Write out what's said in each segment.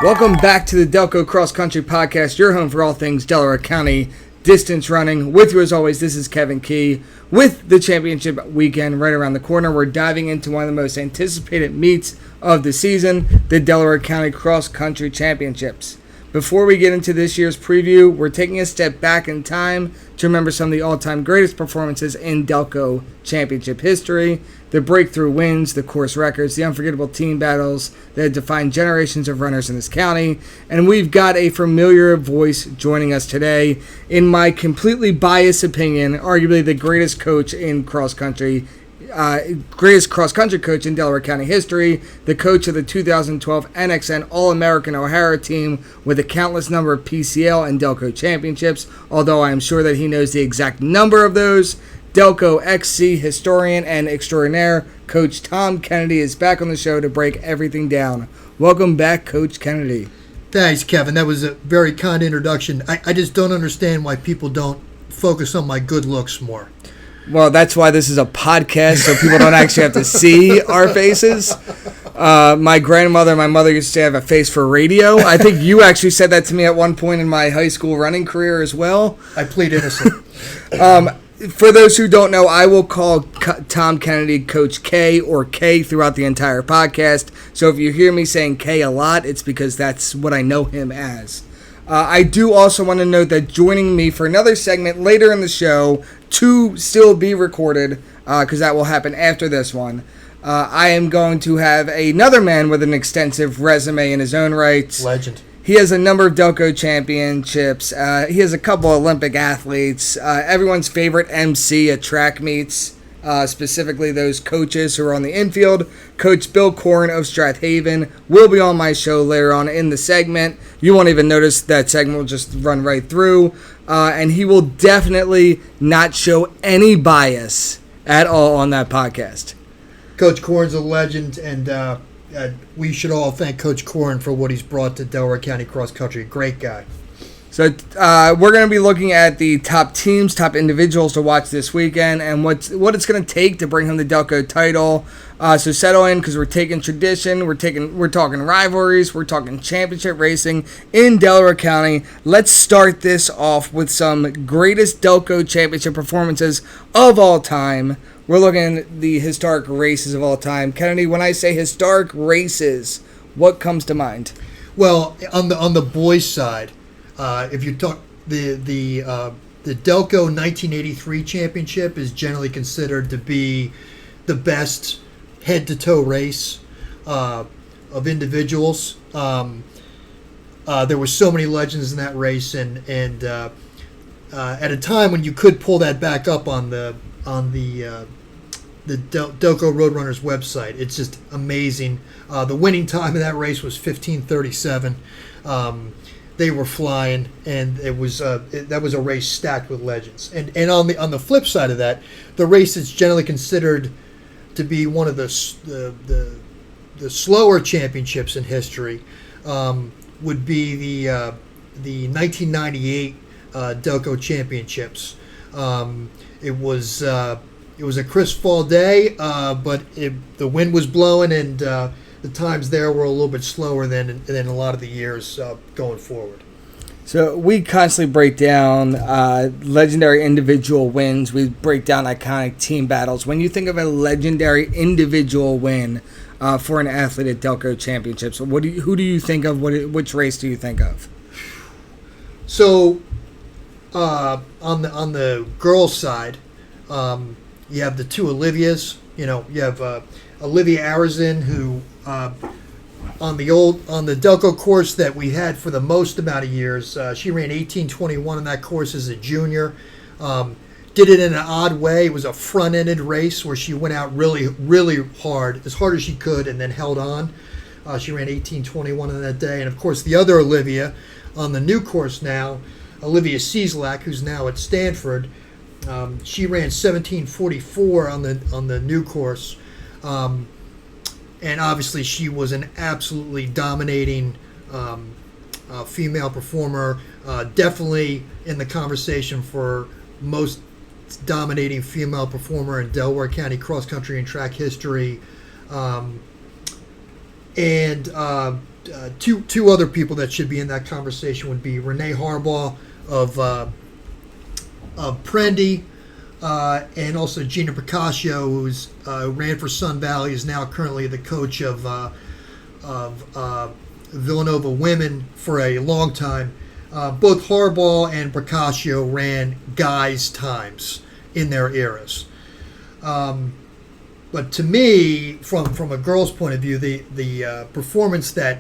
Welcome back to the DELCO Cross Country Podcast, your home for all things Delaware County distance running. With you as always, this is Kevin Key. With the championship weekend right around the corner, we're diving into one of the most anticipated meets of the season, the Delaware County Cross Country Championships. Before we get into this year's preview, we're taking a step back in time to remember some of the all-time greatest performances in DELCO Championship history, the breakthrough wins, the course records, the unforgettable team battles that have defined generations of runners in this county, and we've got a familiar voice joining us today. In my completely biased opinion, arguably the greatest coach in cross-country coach in Delaware County history, the coach of the 2012 NXN All-American O'Hara team with a countless number of PCL and DELCO championships, although I am sure that he knows the exact number of those. DELCO XC historian and extraordinaire, Coach Tom Kennedy, is back on the show to break everything down. Welcome back, Coach Kennedy. Thanks, Kevin. That was a very kind introduction. I just don't understand why people don't focus on my good looks more. Well, that's why this is a podcast, so people don't actually have to see our faces. My grandmother and my mother used to say I have a face for radio. I think you actually said that to me at one point in my high school running career as well. I plead innocent. For those who don't know, I will call Tom Kennedy Coach K or K throughout the entire podcast. So if you hear me saying K a lot, it's because that's what I know him as. I do also want to note that joining me for another segment later in the show, to still be recorded, because that will happen after this one, I am going to have another man with an extensive resume in his own right. Legend. He has a number of DELCO championships. He has a couple Olympic athletes. Everyone's favorite MC at track meets, specifically those coaches who are on the infield. Coach Bill Coren of Strathaven will be on my show later on in the segment. You won't even notice that segment will just run right through. And he will definitely not show any bias at all on that podcast. Coach Coren's a legend, and we should all thank Coach Coren for what he's brought to Delaware County cross country. Great guy. So we're going to be looking at the top teams, top individuals to watch this weekend, and what it's going to take to bring home the DELCO title. So settle in, because we're taking tradition, we're talking rivalries, we're talking championship racing in Delaware County. Let's start this off with some greatest DELCO championship performances of all time. We're looking at the historic races of all time. Kennedy, when I say historic races, what comes to mind? Well, on the boys' side, if you talk the DELCO 1983 championship is generally considered to be the best head-to-toe race of individuals. There were so many legends in that race, and at a time when you could pull that back up on the DELCO Roadrunners website, it's just amazing. The winning time of that race was 15:37. They were flying, and it was that was a race stacked with legends. And on the flip side of that, the race that's generally considered to be one of the slower championships in history would be the 1998 DELCO Championships. It was a crisp fall day, but the wind was blowing, and the times there were a little bit slower than a lot of the years going forward. So we constantly break down legendary individual wins. We break down iconic team battles. When you think of a legendary individual win for an athlete at DELCO Championships, who do you think of? Which race do you think of? So on the girls' side, you have the two Olivias. You have Olivia Arizin, who on the DELCO course that we had for the most amount of years, she ran 18:21 in that course as a junior. Did it in an odd way. It was a front-ended race where she went out really, really hard, as hard as she could, and then held on. She ran 18:21 on that day. And, of course, the other Olivia on the new course now, Olivia Cieslak, who's now at Stanford, she ran 17:44 on the new course. And obviously she was an absolutely dominating female performer, definitely in the conversation for most dominating female performer in Delaware County cross country and track history. And two other people that should be in that conversation would be Renee Harbaugh of Prendy, and also Gina Procasio, who's ran for Sun Valley, is now currently the coach of Villanova women for a long time. Both Harbaugh and Procasio ran guys' times in their eras. But to me, from a girl's point of view, the performance that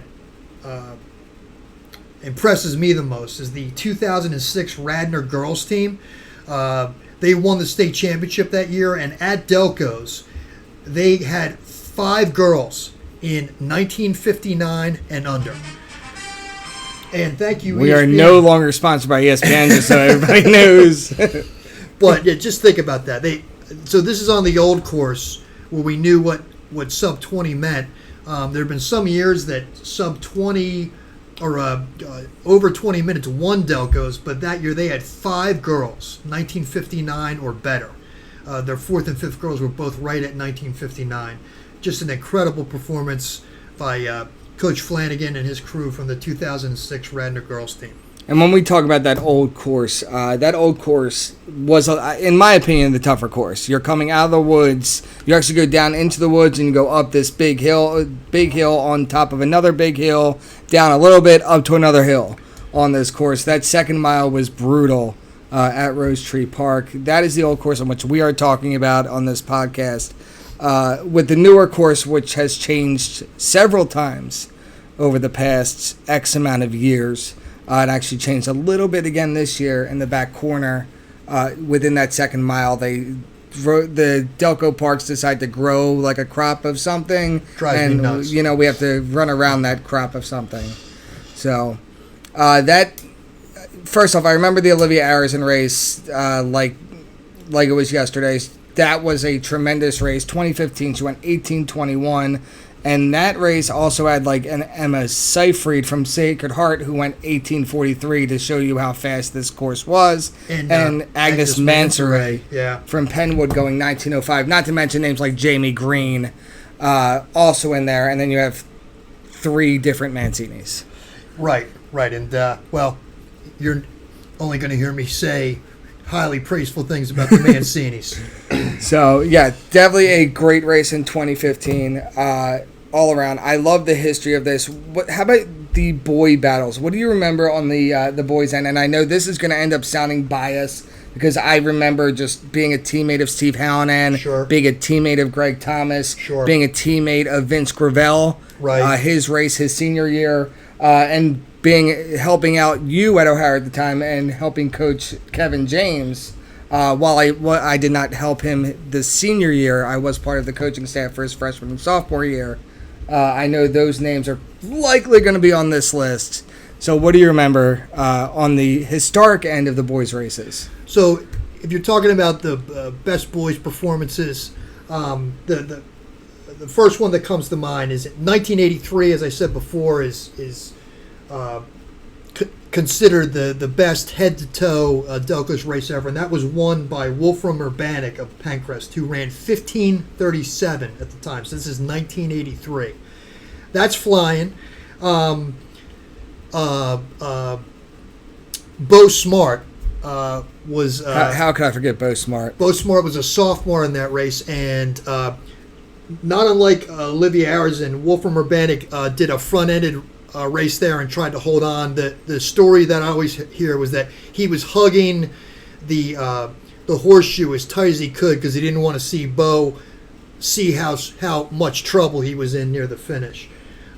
impresses me the most is the 2006 Radnor girls team. They won the state championship that year, and at Delco's, they had 5 girls in 1959 and under. And thank you, We ESPN. are no longer sponsored by ESPN, just so everybody knows. But yeah, just think about that. So this is on the old course where we knew what sub 20 meant. There have been some years that sub 20 or over 20 minutes won Delco's, but that year they had 5 girls, 1959 or better. Their 4th and 5th girls were both right at 1959. Just an incredible performance by Coach Flanagan and his crew from the 2006 Radnor girls team. And when we talk about that old course was, in my opinion, the tougher course. You're coming out of the woods. You actually go down into the woods and you go up this big hill on top of another big hill, down a little bit, up to another hill on this course. That second mile was brutal at Rose Tree Park. That is the old course on which we are talking about on this podcast. With the newer course, which has changed several times over the past X amount of years. It actually changed a little bit again this year in the back corner. Within that second mile, the Delco Parks decide to grow like a crop of something. Drives me nuts. We have to run around that crop of something. So that, first off, I remember the Olivia Arison race like it was yesterday. That was a tremendous race. 2015, she went 18:21. And that race also had like an Emma Seyfried from Sacred Heart who went 18:43 to show you how fast this course was. And Agnes Mansoray from Penwood going 19:05. Not to mention names like Jamie Green also in there. And then you have 3 different Mancinis. Right. And, well, you're only going to hear me say highly praiseful things about the Mancinis. So, yeah, definitely a great race in 2015 all around. I love the history of this. How about the boy battles? What do you remember on the boys' end? And I know this is going to end up sounding biased because I remember just being a teammate of Steve Hallinan, being a teammate of Greg Thomas, being a teammate of Vince Gravel, his race his senior year, and helping out you at O'Hara at the time and helping coach Kevin James. While I did not help him the senior year, I was part of the coaching staff for his freshman and sophomore year. I know those names are likely going to be on this list. So what do you remember on the historic end of the boys' races? So if you're talking about the best boys' performances, the first one that comes to mind is 1983, as I said before, is considered the best head-to-toe Delco's race ever, and that was won by Wolfram Urbanik of Pencrest, who ran 15:37 at the time. So this is 1983. That's flying. Bo Smart was... how could I forget Bo Smart? Bo Smart was a sophomore in that race, and not unlike Olivia Arison, Wolfram Urbanik did a front-ended race there and tried to hold on. The story that I always hear was that he was hugging the horseshoe as tight as he could because he didn't want to see Bo see how much trouble he was in near the finish.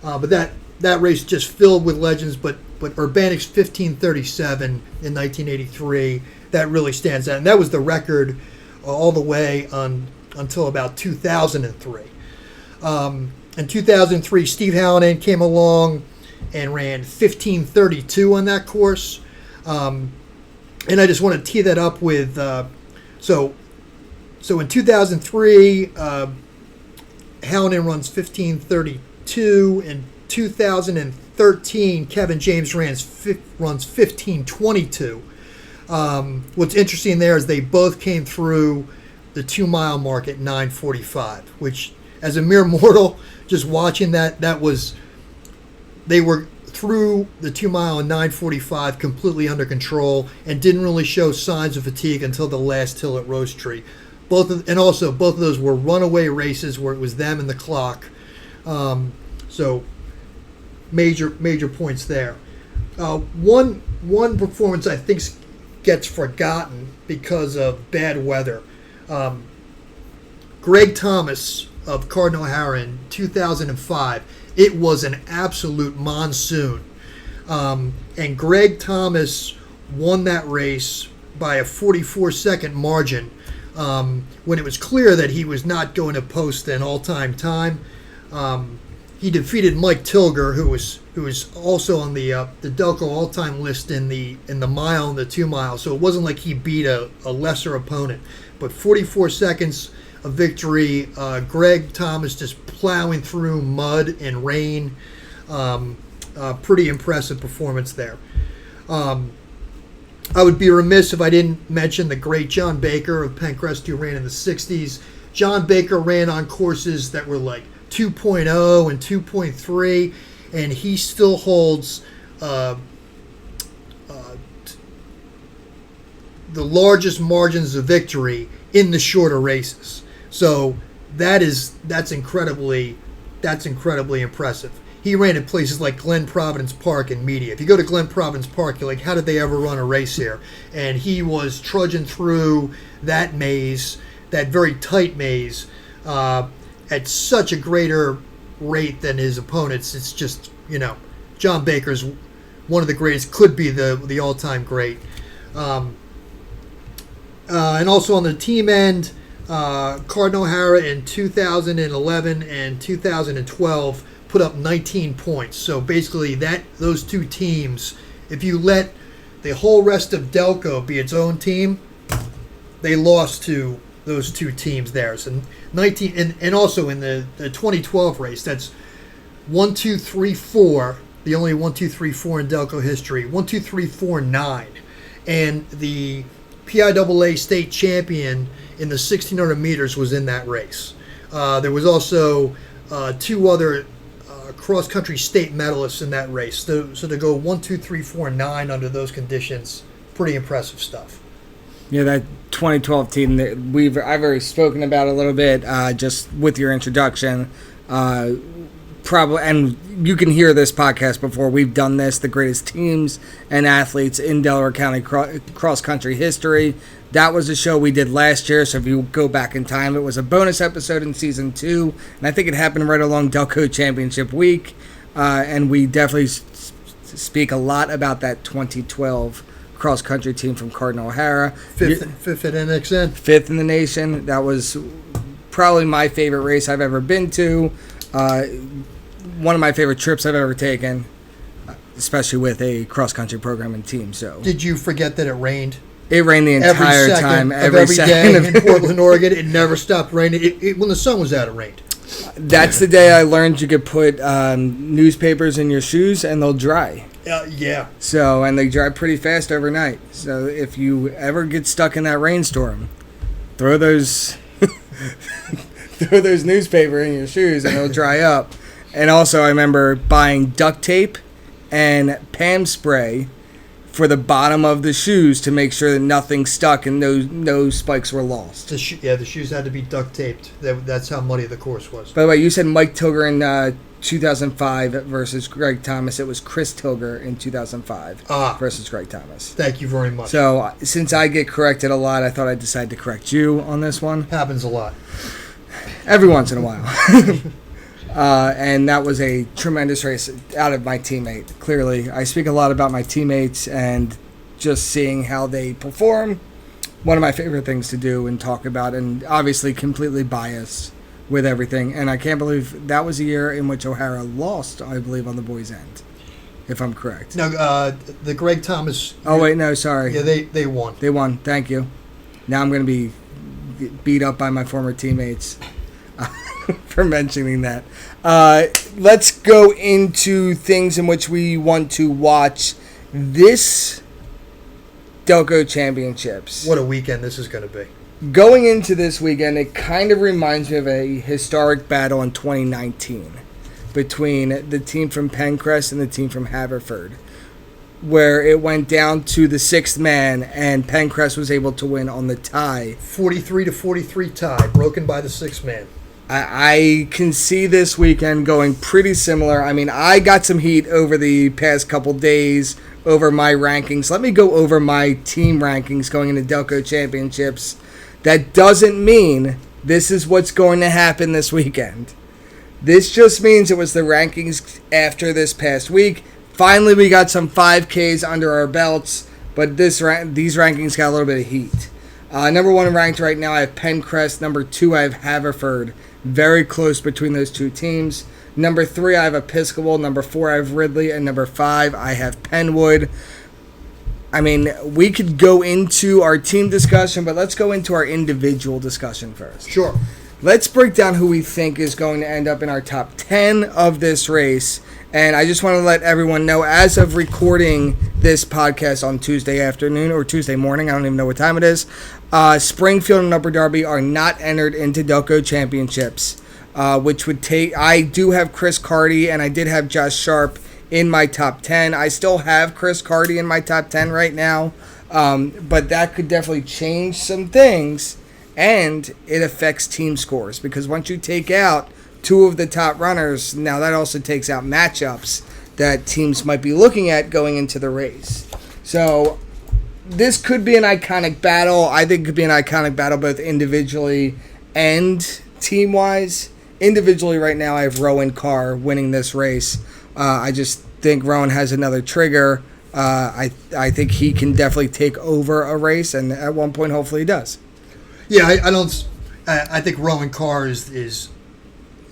But that race just filled with legends. But Urbanik's 15:37 in 1983, that really stands out, and that was the record all the way until about 2003. In 2003, Steve Hallinan came along and ran 15:32 on that course. And I just want to tee that up with, so in 2003, Hallinan runs 15:32. In 2013, Kevin James runs 15:22. What's interesting there is they both came through the 2-mile mark at 9:45, which, as a mere mortal, just watching that they were through the 2 mile in 9:45 completely under control and didn't really show signs of fatigue until the last hill at Rose Tree. Both of those were runaway races where it was them and the clock. So major points there. One performance I think gets forgotten because of bad weather. Greg Thomas of Cardinal O'Hara in 2005. It was an absolute monsoon. And Greg Thomas won that race by a 44-second margin when it was clear that he was not going to post an all-time time. He defeated Mike Tilger, who was also on the DELCO all-time list in the mile and the 2 mile. So it wasn't like he beat a lesser opponent. But 44 seconds of victory. Greg Thomas just plowing through mud and rain. Pretty impressive performance there. I would be remiss if I didn't mention the great John Baker of Pencrest, who ran in the 60s. John Baker ran on courses that were like 2.0 and 2.3, and he still holds the largest margins of victory in the shorter races. So that's incredibly impressive. He ran in places like Glen Providence Park and Media. If you go to Glen Providence Park, you're like, how did they ever run a race here? And he was trudging through that maze, that very tight maze, at such a greater rate than his opponents. It's just, John Baker's one of the greatest, could be the all-time great. And also on the team end, Cardinal O'Hara in 2011 and 2012 put up 19 points. So basically those two teams, if you let the whole rest of DELCO be its own team, they lost to those two teams there. So 19, and also in the 2012 race, that's 1, 2, 3, 4, the only 1, 2, 3, 4 in DELCO history, 1, 2, 3, 4, 9. And the PIAA state champion in the 1600 meters was in that race. There was also two other cross-country state medalists in that race. So to go 1, 2, 3, 4, 9 under those conditions, pretty impressive stuff. Yeah, that 2012 team that I've already spoken about a little bit just with your introduction. Probably, and you can hear this podcast before. We've done this, the greatest teams and athletes in Delaware County cross-country history. That was a show we did last year, so if you go back in time, it was a bonus episode in Season 2, and I think it happened right along DELCO Championship week, and we definitely speak a lot about that 2012 cross-country team from Cardinal O'Hara. Fifth at NXN. Fifth in the nation. That was probably my favorite race I've ever been to. One of my favorite trips I've ever taken, especially with a cross-country program and team. So, did you forget that it rained? It rained the entire time. Every day in Portland, Oregon. It never stopped raining. When the sun was out, it rained. That's the day I learned you could put newspapers in your shoes and they'll dry. Yeah. So, and they dry pretty fast overnight. So if you ever get stuck in that rainstorm, throw those newspaper in your shoes and it'll dry up. And also I remember buying duct tape and Pam spray for the bottom of the shoes to make sure that nothing stuck and no spikes were lost. The shoes had to be duct taped. That's how muddy the course was. By the way, you said Mike Tilger in 2005 versus Greg Thomas. It was Chris Tilger in 2005 versus Greg Thomas. Thank you very much. So since I get corrected a lot, I thought I'd decide to correct you on this one. Happens a lot. Every once in a while. And that was a tremendous race out of my teammate. Clearly, I speak a lot about my teammates and just seeing how they perform. One of my favorite things to do and talk about, and obviously completely biased with everything. And I can't believe that was a year in which O'Hara lost, I believe, on the boys' end, if I'm correct. No, the Greg Thomas... Oh, wait, no, sorry. Yeah, they won. They won. Thank you. Now I'm going to be beat up by my former teammates for mentioning that. Let's go into things in which we want to watch this DELCO Championships. What a weekend this is going to be. Going into this weekend, it kind of reminds me of a historic battle in 2019. between the team from Pencrest and the team from Haverford, where it went down to the sixth man, and Pencrest was able to win on the tie. 43-43 tie, broken by the sixth man. I can see this weekend going pretty similar. I mean, I got some heat over the past couple days over my rankings. Let me go over my team rankings going into DELCO Championships. That doesn't mean this is what's going to happen this weekend. This just means it was the rankings after this past week. Finally, we got some 5Ks under our belts, but these rankings got a little bit of heat. Number 1 ranked right now, I have Pencrest. Number 2, I have Haverford. Very close between those two teams. Number 3, I have Episcopal. Number 4, I have Ridley. And number 5, I have Penwood. I mean, we could go into our team discussion, but let's go into our individual discussion first. Sure. Let's break down who we think is going to end up in our top 10 of this race. And I just want to let everyone know, as of recording this podcast on Tuesday afternoon or Tuesday morning, I don't even know what time it is, Springfield and Upper Darby are not entered into DELCO Championships, which would take... I do have Chris Carty, and I did have Josh Sharp in my top 10. I still have Chris Carty in my top 10 right now, but that could definitely change some things, and it affects team scores, because once you take out 2 of the top runners, now that also takes out matchups that teams might be looking at going into the race. So this could be an iconic battle. I think it could be an iconic battle both individually and team-wise. Individually right now, I have Rowan Carr winning this race. I just think Rowan has another trigger. I think he can definitely take over a race, and at one point, hopefully he does. Yeah, I think Rowan Carr is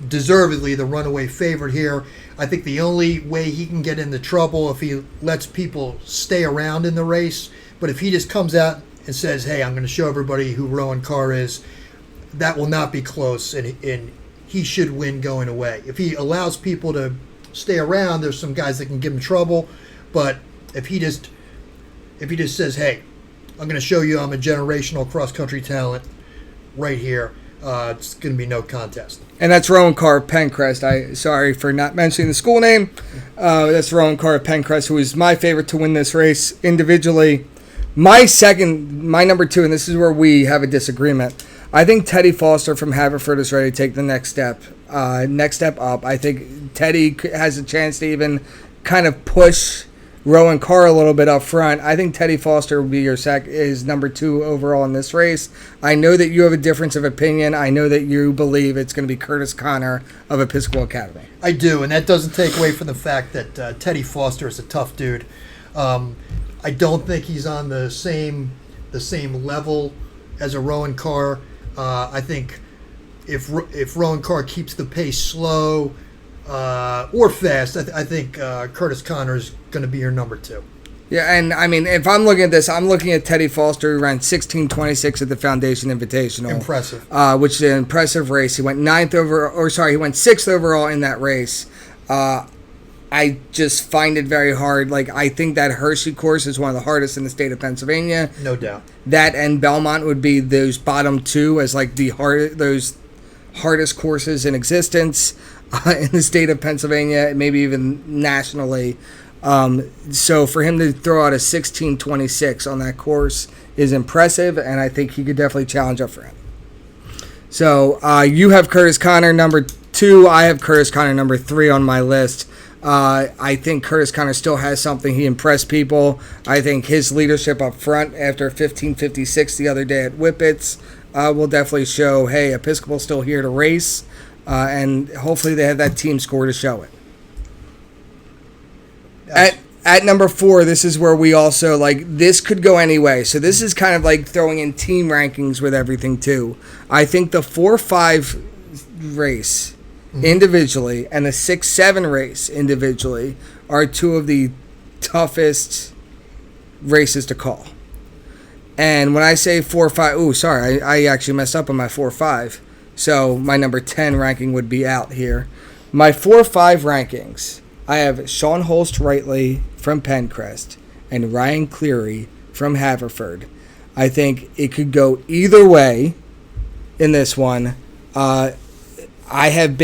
deservedly the runaway favorite here. I think the only way he can get into trouble if he lets people stay around in the race. But if he just comes out and says, hey, I'm going to show everybody who Rowan Carr is, that will not be close, and he should win going away. If he allows people to stay around, there's some guys that can give him trouble. But if he just says, hey, I'm going to show you I'm a generational cross-country talent right here, it's going to be no contest. And that's Rowan Carr of Pencrest. Sorry for not mentioning the school name. That's Rowan Carr of Pencrest, who is my favorite to win this race individually. My number 2, and this is where we have a disagreement. I think Teddy Foster from Haverford is ready to take the next step up. I think Teddy has a chance to even kind of push Rowan Carr a little bit up front. I think Teddy Foster will be is number 2 overall in this race. I know that you have a difference of opinion. I know that you believe it's going to be Curtis Connor of Episcopal Academy. I do, and that doesn't take away from the fact that Teddy Foster is a tough dude. I don't think he's on the same level as a Rowan Carr. I think if Rowan Carr keeps the pace slow or fast, I think Curtis Connor is going to be your number 2. Yeah, and I mean, if I'm looking at this, I'm looking at Teddy Foster, who ran 16:26 at the Foundation Invitational. Impressive. Which is an impressive race. He went 6th overall in that race. I just find it very hard. Like, I think that Hershey course is one of the hardest in the state of Pennsylvania. No doubt. That and Belmont would be those bottom 2 as like those hardest courses in existence in the state of Pennsylvania, maybe even nationally. So for him to throw out a 16:26 on that course is impressive, and I think he could definitely challenge up for him. So you have Curtis Connor number 2. I have Curtis Connor number 3 on my list. I think Curtis Connor still has something. He impressed people. I think his leadership up front after 15:56 the other day at Whippets will definitely show, hey, Episcopal's still here to race, and hopefully they have that team score to show it. Yes. At number 4, this is where we also, this could go any way. So this is kind of like throwing in team rankings with everything, too. I think the 4-5 race individually and the 6-7 race individually are 2 of the toughest races to call. And when I say 4-5, I actually messed up on my 4-5. So my number 10 ranking would be out here. My 4-5 rankings, I have Sean Holst-Rightly from Pencrest and Ryan Cleary from Haverford. I think it could go either way in this one. I have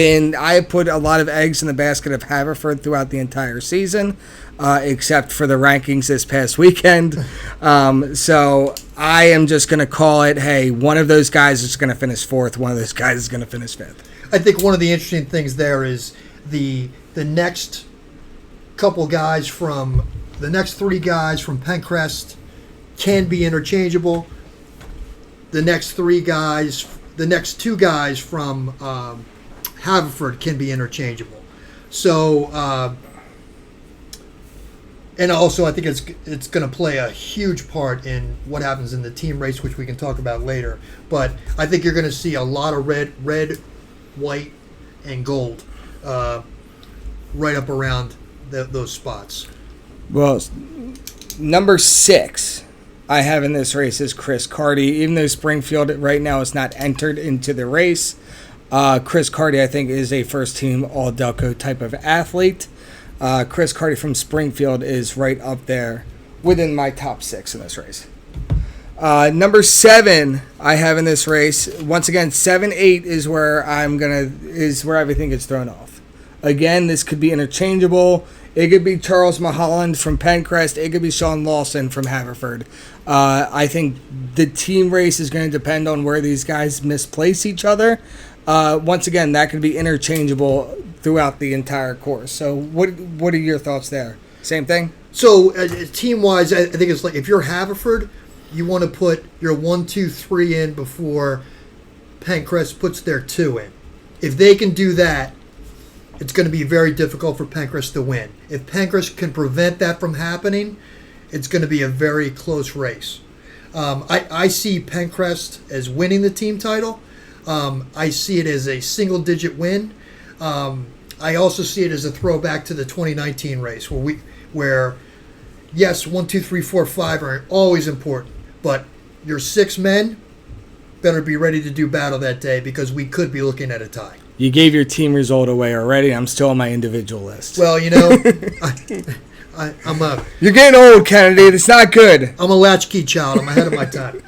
put a lot of eggs in the basket of Haverford throughout the entire season, except for the rankings this past weekend. So I am just going to call it, hey, one of those guys is going to finish fourth, one of those guys is going to finish fifth. I think one of the interesting things there is the next couple guys from the next three guys from Pencrest can be interchangeable. The next two guys from Haverford can be interchangeable. So, and also I think it's going to play a huge part in what happens in the team race, which we can talk about later. But I think you're going to see a lot of red, white, and gold right up around those spots. Well, number 6 I have in this race is Chris Carty. Even though Springfield right now is not entered into the race, Chris Carty, I think, is a first-team All-Delco type of athlete. Chris Carty from Springfield is right up there within my top 6 in this race. Number 7 I have in this race. Once again, 7-8 is where everything gets thrown off. Again, this could be interchangeable. It could be Charles Mulholland from Pencrest. It could be Sean Lawson from Haverford. I think the team race is going to depend on where these guys misplace each other. Once again, that could be interchangeable throughout the entire course. So what are your thoughts there? Same thing? So team-wise, I think it's like if you're Haverford, you want to put your 1, 2, 3 in before Pencrest puts their 2 in. If they can do that, it's going to be very difficult for Pencrest to win. If Pencrest can prevent that from happening, it's going to be a very close race. I see Pencrest as winning the team title. I see it as a single-digit win. I also see it as a throwback to the 2019 race where yes, 1, 2, 3, 4, 5 are always important, but your 6 men better be ready to do battle that day because we could be looking at a tie. You gave your team result away already. I'm still on my individual list. Well, you know, You're getting old, Kennedy. It's not good. I'm a latchkey child. I'm ahead of my time.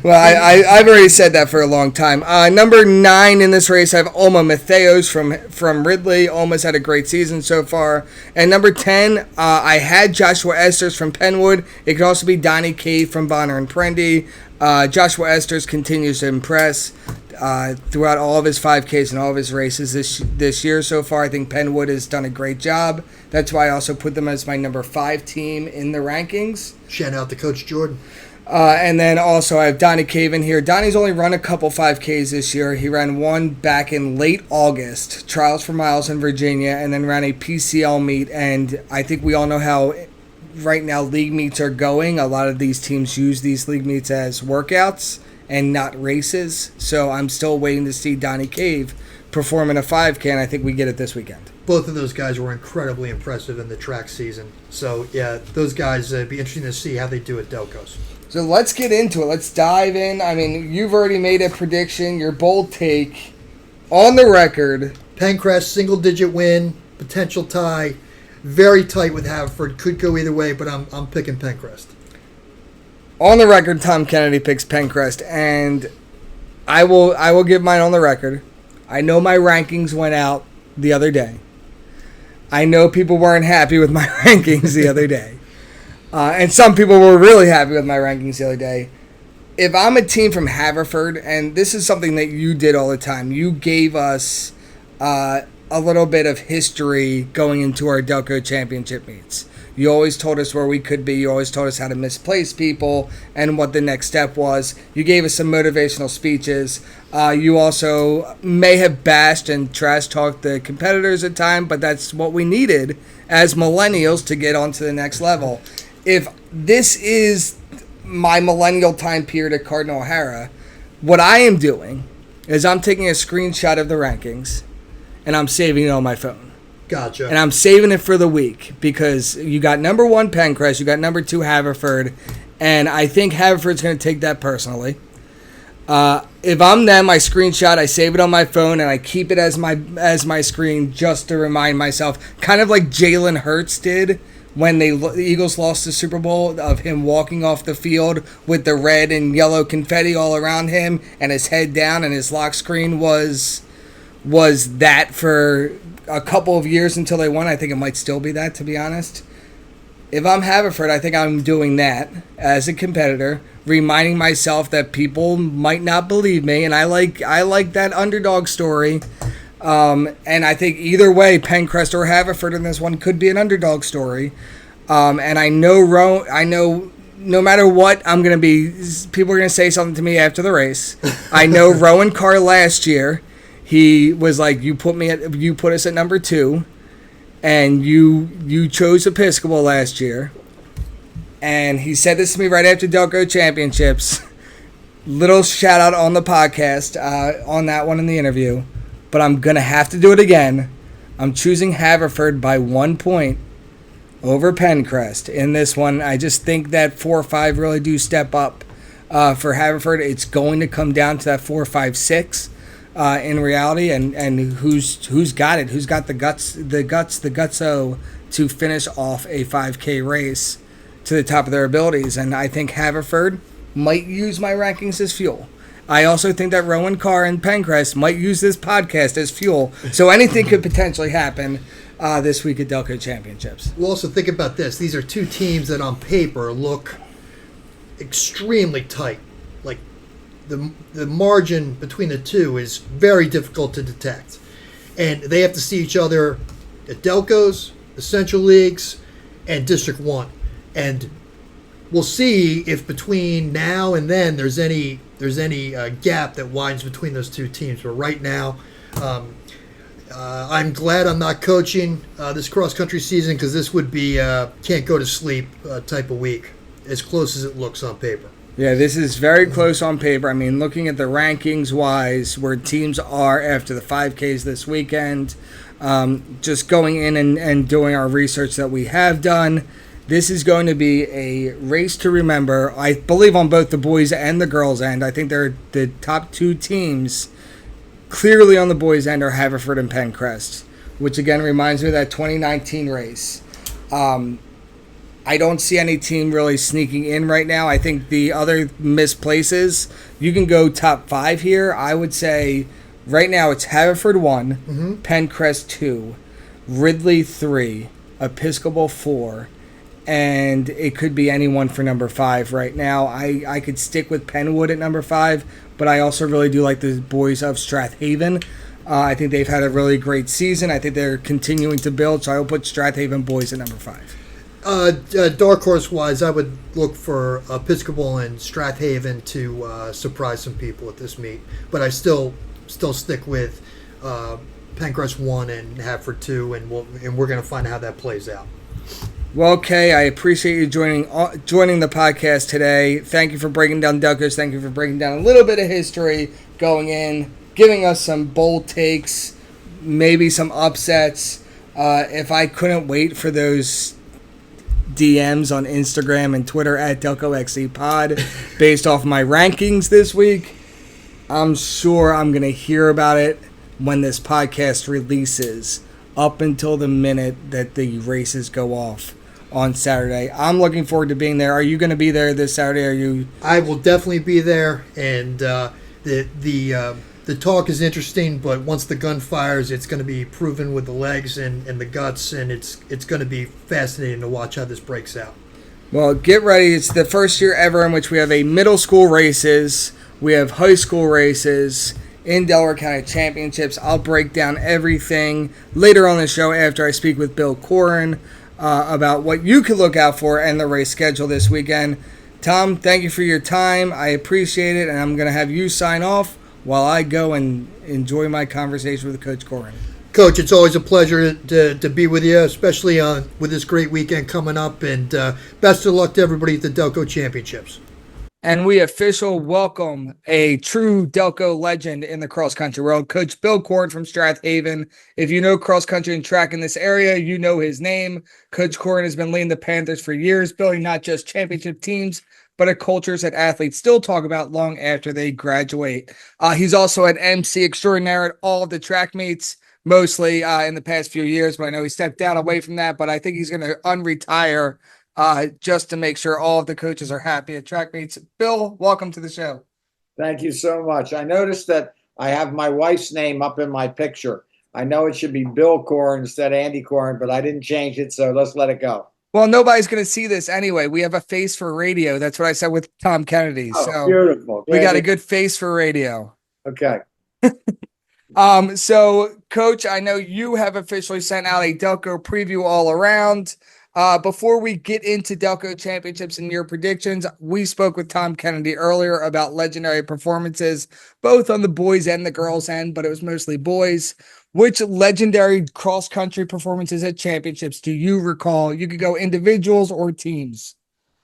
Well, I've already said that for a long time. Number 9 in this race, I have Alma Mateos from Ridley. Alma's had a great season so far. And number 10, I had Joshua Esters from Penwood. It could also be Donnie Cave from Bonner and Prendy. Joshua Esters continues to impress throughout all of his 5Ks and all of his races this year so far. I think Penwood has done a great job. That's why I also put them as my number 5 team in the rankings. Shout out to Coach Jordan. And then also I have Donnie Cave in here. Donnie's only run a couple 5Ks this year. He ran one back in late August, Trials for Miles in Virginia, and then ran a PCL meet. And I think we all know how right now league meets are going. A lot of these teams use these league meets as workouts and not races. So I'm still waiting to see Donnie Cave perform in a 5K, and I think we get it this weekend. Both of those guys were incredibly impressive in the track season. So, yeah, those guys, it'd be interesting to see how they do at Delcos. So let's get into it. Let's dive in. I mean, you've already made a prediction, your bold take on the record. Pencrest, single-digit win, potential tie, very tight with Haverford. Could go either way, but I'm picking Pencrest. On the record, Tom Kennedy picks Pencrest, and I will give mine on the record. I know my rankings went out the other day. I know people weren't happy with my rankings the other day. And some people were really happy with my rankings the other day. If I'm a team from Haverford, and this is something that you did all the time, you gave us a little bit of history going into our DELCO Championship meets. You always told us where we could be. You always told us how to misplace people and what the next step was. You gave us some motivational speeches. You also may have bashed and trash-talked the competitors at times, but that's what we needed as millennials to get onto the next level. If this is my millennial time period at Cardinal O'Hara, what I am doing is I'm taking a screenshot of the rankings and I'm saving it on my phone. Gotcha. And I'm saving it for the week because you got number 1 Pencrest, you got number 2 Haverford, and I think Haverford's going to take that personally. If I'm them, I screenshot, I save it on my phone, and I keep it as my screen just to remind myself, kind of like Jalen Hurts did when the Eagles lost the Super Bowl, of him walking off the field with the red and yellow confetti all around him and his head down, and his lock screen was was that for a couple of years until they won. I think it might still be that, to be honest. If I'm Haverford, I think I'm doing that as a competitor, reminding myself that people might not believe me, and I like that underdog story. And I think either way, Pencrest or Haverford in this one could be an underdog story. And I know no matter what, people are gonna say something to me after the race. I know Rowan Carr last year, he was like, you put us at number 2. And you chose Episcopal last year. And he said this to me right after DELCO Championships. Little shout out on the podcast on that one in the interview. But I'm going to have to do it again. I'm choosing Haverford by 1 point over Pencrest in this one. I just think that 4 or 5 really do step up for Haverford. It's going to come down to that 4, 5, 6. In reality, and who's got it? Who's got the gutso to finish off a 5K race to the top of their abilities? And I think Haverford might use my rankings as fuel. I also think that Rowan Carr and Pencrest might use this podcast as fuel. So anything could potentially happen this week at DELCO Championships. We'll also think about this. These are 2 teams that on paper look extremely tight. Like, the margin between the 2 is very difficult to detect. And they have to see each other at DELCOs, the Central Leagues, and District 1. And we'll see if between now and then there's any gap that widens between those 2 teams. But right now, I'm glad I'm not coaching this cross-country season, because this would be can't go to sleep type of week, as close as it looks on paper. Yeah, this is very close on paper. I mean, looking at the rankings-wise, where teams are after the 5Ks this weekend, just going in and doing our research that we have done, this is going to be a race to remember. I believe on both the boys and the girls end. I think they're the top 2 teams clearly on the boys end are Haverford and Pencrest, which again reminds me of that 2019 race. I don't see any team really sneaking in right now. I think the other missed places, you can go top 5 here. I would say right now it's Haverford 1, Pencrest 2, Ridley 3, Episcopal 4, and it could be anyone for number 5 right now. I could stick with Penwood at number 5, but I also really do like the boys of Strathaven. I think they've had a really great season. I think they're continuing to build, so I will put Strathaven boys at number 5. Dark horse wise, I would look for Episcopal and Strathaven to surprise some people at this meet, but I still stick with Pencrest 1 and Haverford 2, and we're going to find out how that plays out. Well, Kay, I appreciate you joining the podcast today. Thank you for breaking down DELCOs. Thank you for breaking down a little bit of history going in, giving us some bold takes, maybe some upsets. If I couldn't wait for those DMs on Instagram and Twitter at DelcoXCPod based off my rankings this week, I'm sure I'm going to hear about it when this podcast releases, up until the minute that the races go off on Saturday. I'm looking forward to being there. Are you going to be there this Saturday? I will definitely be there, and the talk is interesting, but once the gun fires, it's going to be proven with the legs and the guts, and it's going to be fascinating to watch how this breaks out. Well, get ready. It's the first year ever in which we have a middle school races, we have high school races in Delaware County Championships. I'll break down everything later on the show after I speak with Bill Coren about what you can look out for and the race schedule this weekend. Tom, thank you for your time. I appreciate it, and I'm going to have you sign off while I go and enjoy my conversation with Coach Coren. Coach, it's always a pleasure to be with you, especially with this great weekend coming up, and best of luck to everybody at the DELCO Championships. And we official welcome a true DELCO legend in the cross-country world, Coach Bill Coren from Strathaven. If you know cross-country and track in this area, you know his name. Coach Coren has been leading the Panthers for years, building not just championship teams, but a cultures that athletes still talk about long after they graduate. He's also an MC extraordinaire at all of the track meets, mostly in the past few years, but I know he stepped down away from that, but I think he's going to unretire just to make sure all of the coaches are happy at track meets. Bill, welcome to the show. Thank you so much. I noticed that I have my wife's name up in my picture. I know it should be Bill Coren instead of Andy Coren, but I didn't change it, so let's let it go. Well, nobody's going to see this anyway. We have a face for radio. That's what I said with Tom Kennedy. Oh, So beautiful. we Glad got a to- good face for radio. Okay. So Coach, I know you have officially sent out a Delco preview all around. Before we get into Delco championships and your predictions, we spoke with Tom Kennedy earlier about legendary performances, both on the boys and the girls end, but it was mostly boys. Which legendary cross country performances at championships do you recall? You could go individuals or teams.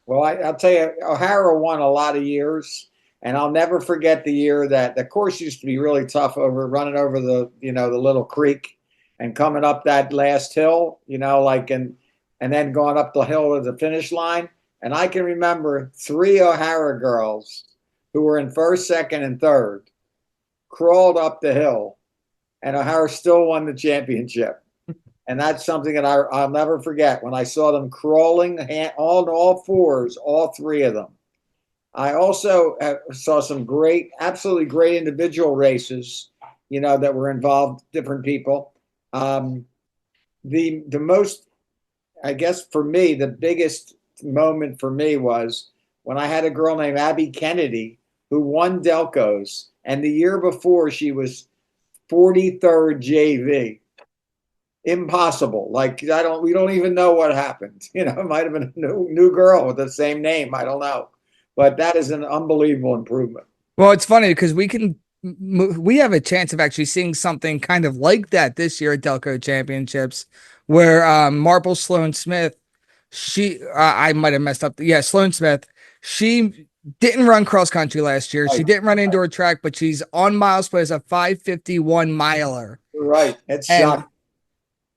Well, I'll tell you, O'Hara won a lot of years, and I'll never forget the year that the course used to be really tough running over the little creek and coming up that last hill, and then going up the hill to the finish line. And I can remember 3 O'Hara girls who were in first, second, and third crawled up the hill, and O'Hara still won the championship. And that's something that I'll never forget when I saw them crawling on all fours, all 3 of them. I also saw some absolutely great individual races, that were involved, different people. The most, I guess for me, the biggest moment for me was when I had a girl named Abby Kennedy who won Delcos, and the year before she was 43rd JV. Impossible. We don't even know what happened. It might have been a new girl with the same name. I don't know, but that is an unbelievable improvement. Well, it's funny because we have a chance of actually seeing something kind of like that this year at Delco Championships, where Marple Sloan Smith, I might have messed up. Yeah, Sloan Smith, she didn't run cross country last year. She didn't run indoor track, but she's on milepost as a 5:51 miler. Right. It's shocking.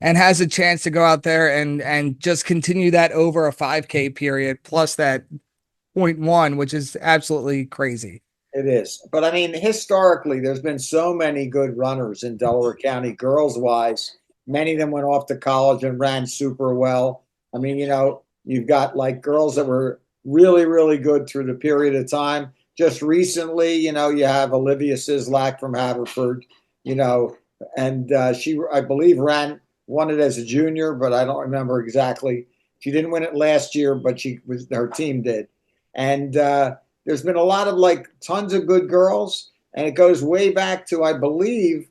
And has a chance to go out there and just continue that over a 5K period plus that 0.1, which is absolutely crazy. It is. But I mean, historically, there's been so many good runners in Delaware County, girls wise. Many of them went off to college and ran super well. I mean, you've got like girls that were really, really good through the period of time. Just recently, you have Olivia Sislak from Haverford, and she, I believe, won it as a junior, but I don't remember exactly. She didn't win it last year, but her team did. And there's been a lot of tons of good girls, and it goes way back to, I believe,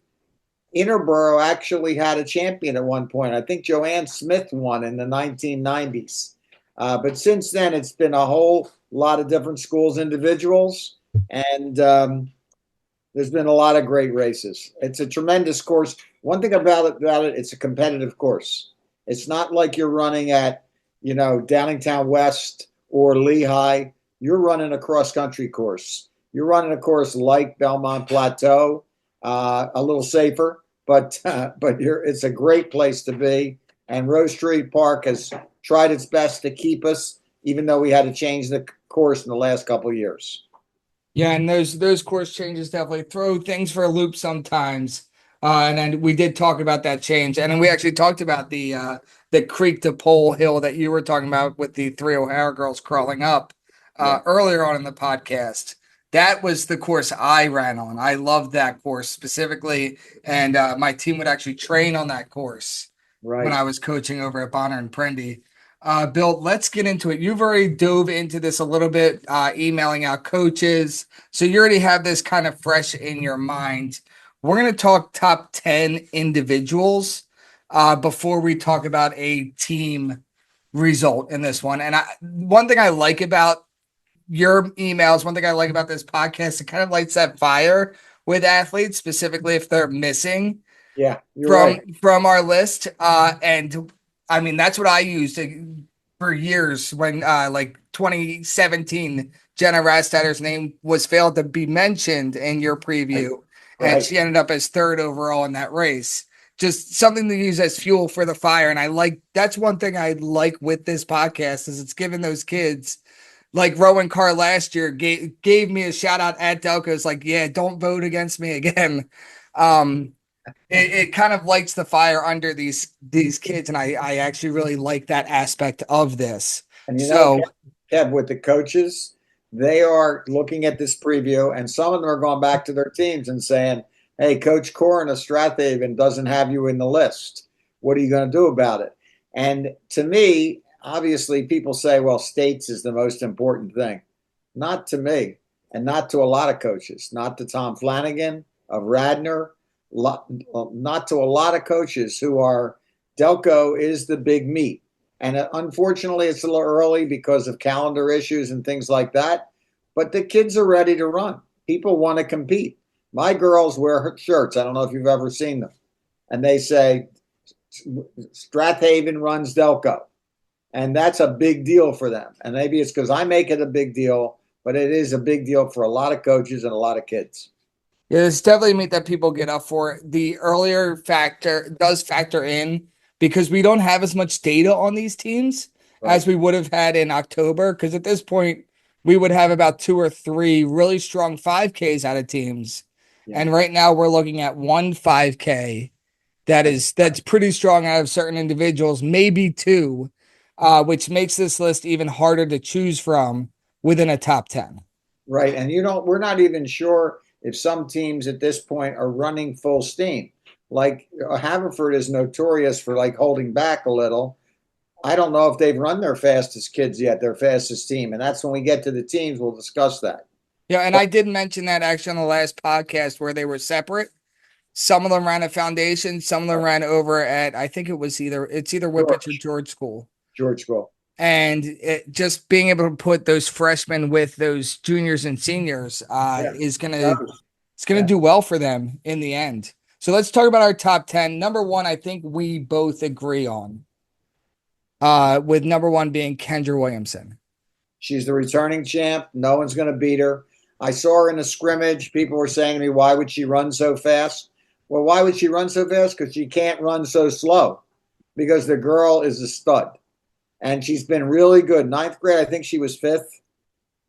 Interborough actually had a champion at one point. I think Joanne Smith won in the 1990s. But since then, it's been a whole lot of different schools, individuals, and there's been a lot of great races. It's a tremendous course. One thing about it, it's a competitive course. It's not like you're running at, Downingtown West or Lehigh. You're running a cross-country course. You're running a course like Belmont Plateau, a little safer, but it's a great place to be. And Rose Street Park has tried its best to keep us, even though we had to change the course in the last couple of years. Yeah, and those course changes definitely throw things for a loop sometimes. And then we did talk about that change, and then we actually talked about the creek to pole hill that you were talking about with the 3 O'Hara girls crawling up earlier on in the podcast. That was the course I ran on. I loved that course specifically, and my team would actually train on that course when I was coaching over at Bonner and Prendy. Bill, let's get into it. You've already dove into this a little bit, emailing out coaches, so you already have this kind of fresh in your mind. We're going to talk top 10 individuals before we talk about a team result in this one. And one thing I like about your emails, one thing I like about this podcast, it kind of lights that fire with athletes, specifically if they're missing from our list. And I mean, that's what I used for years when 2017, Jenna Rastetter's name was failed to be mentioned in your preview. And she ended up as 3rd overall in that race. Just something to use as fuel for the fire. And that's one thing I like with this podcast is it's giving those kids like Rowan Carr last year gave me a shout out at Delco. It's like, yeah, don't vote against me again. It kind of lights the fire under these kids. And I actually really like that aspect of this. And Kev, with the coaches, they are looking at this preview, and some of them are going back to their teams and saying, hey, Coach Coren of Strathaven doesn't have you in the list. What are you going to do about it? And to me, obviously, people say, well, states is the most important thing. Not to me, and not to a lot of coaches, not to Tom Flanagan of Radnor, not to a lot of coaches who are Delco is the big meet. And unfortunately, it's a little early because of calendar issues and things like that. But the kids are ready to run. People want to compete. My girls wear shirts. I don't know if you've ever seen them. And they say, Strathaven runs Delco. And that's a big deal for them. And maybe it's because I make it a big deal, but it is a big deal for a lot of coaches and a lot of kids. Yeah, it's definitely a meet that people get up for. The earlier factor does factor in because we don't have as much data on these teams as we would have had in October. Because at this point, we would have about 2 or 3 really strong 5Ks out of teams. Yeah. And right now we're looking at 1 5K that's pretty strong out of certain individuals, maybe 2, which makes this list even harder to choose from within a top 10. Right. And we're not even sure if some teams at this point are running full steam. Like Haverford is notorious for like holding back a little. I don't know if they've run their fastest kids yet, their fastest team. And that's when we get to the teams, we'll discuss that. Yeah, and I did mention that actually on the last podcast where they were separate. Some of them ran at Foundation, some of them ran over at, I think it's either Whippets or George School. George School. And just being able to put those freshmen with those juniors and seniors is gonna do well for them in the end. So let's talk about our top 10. Number 1, I think we both agree on. With number 1 being Kendra Williamson. She's the returning champ. No one's going to beat her. I saw her in a scrimmage. People were saying to me, why would she run so fast? Well, why would she run so fast? Because she can't run so slow. Because the girl is a stud. And she's been really good. 9th grade, I think she was 5th.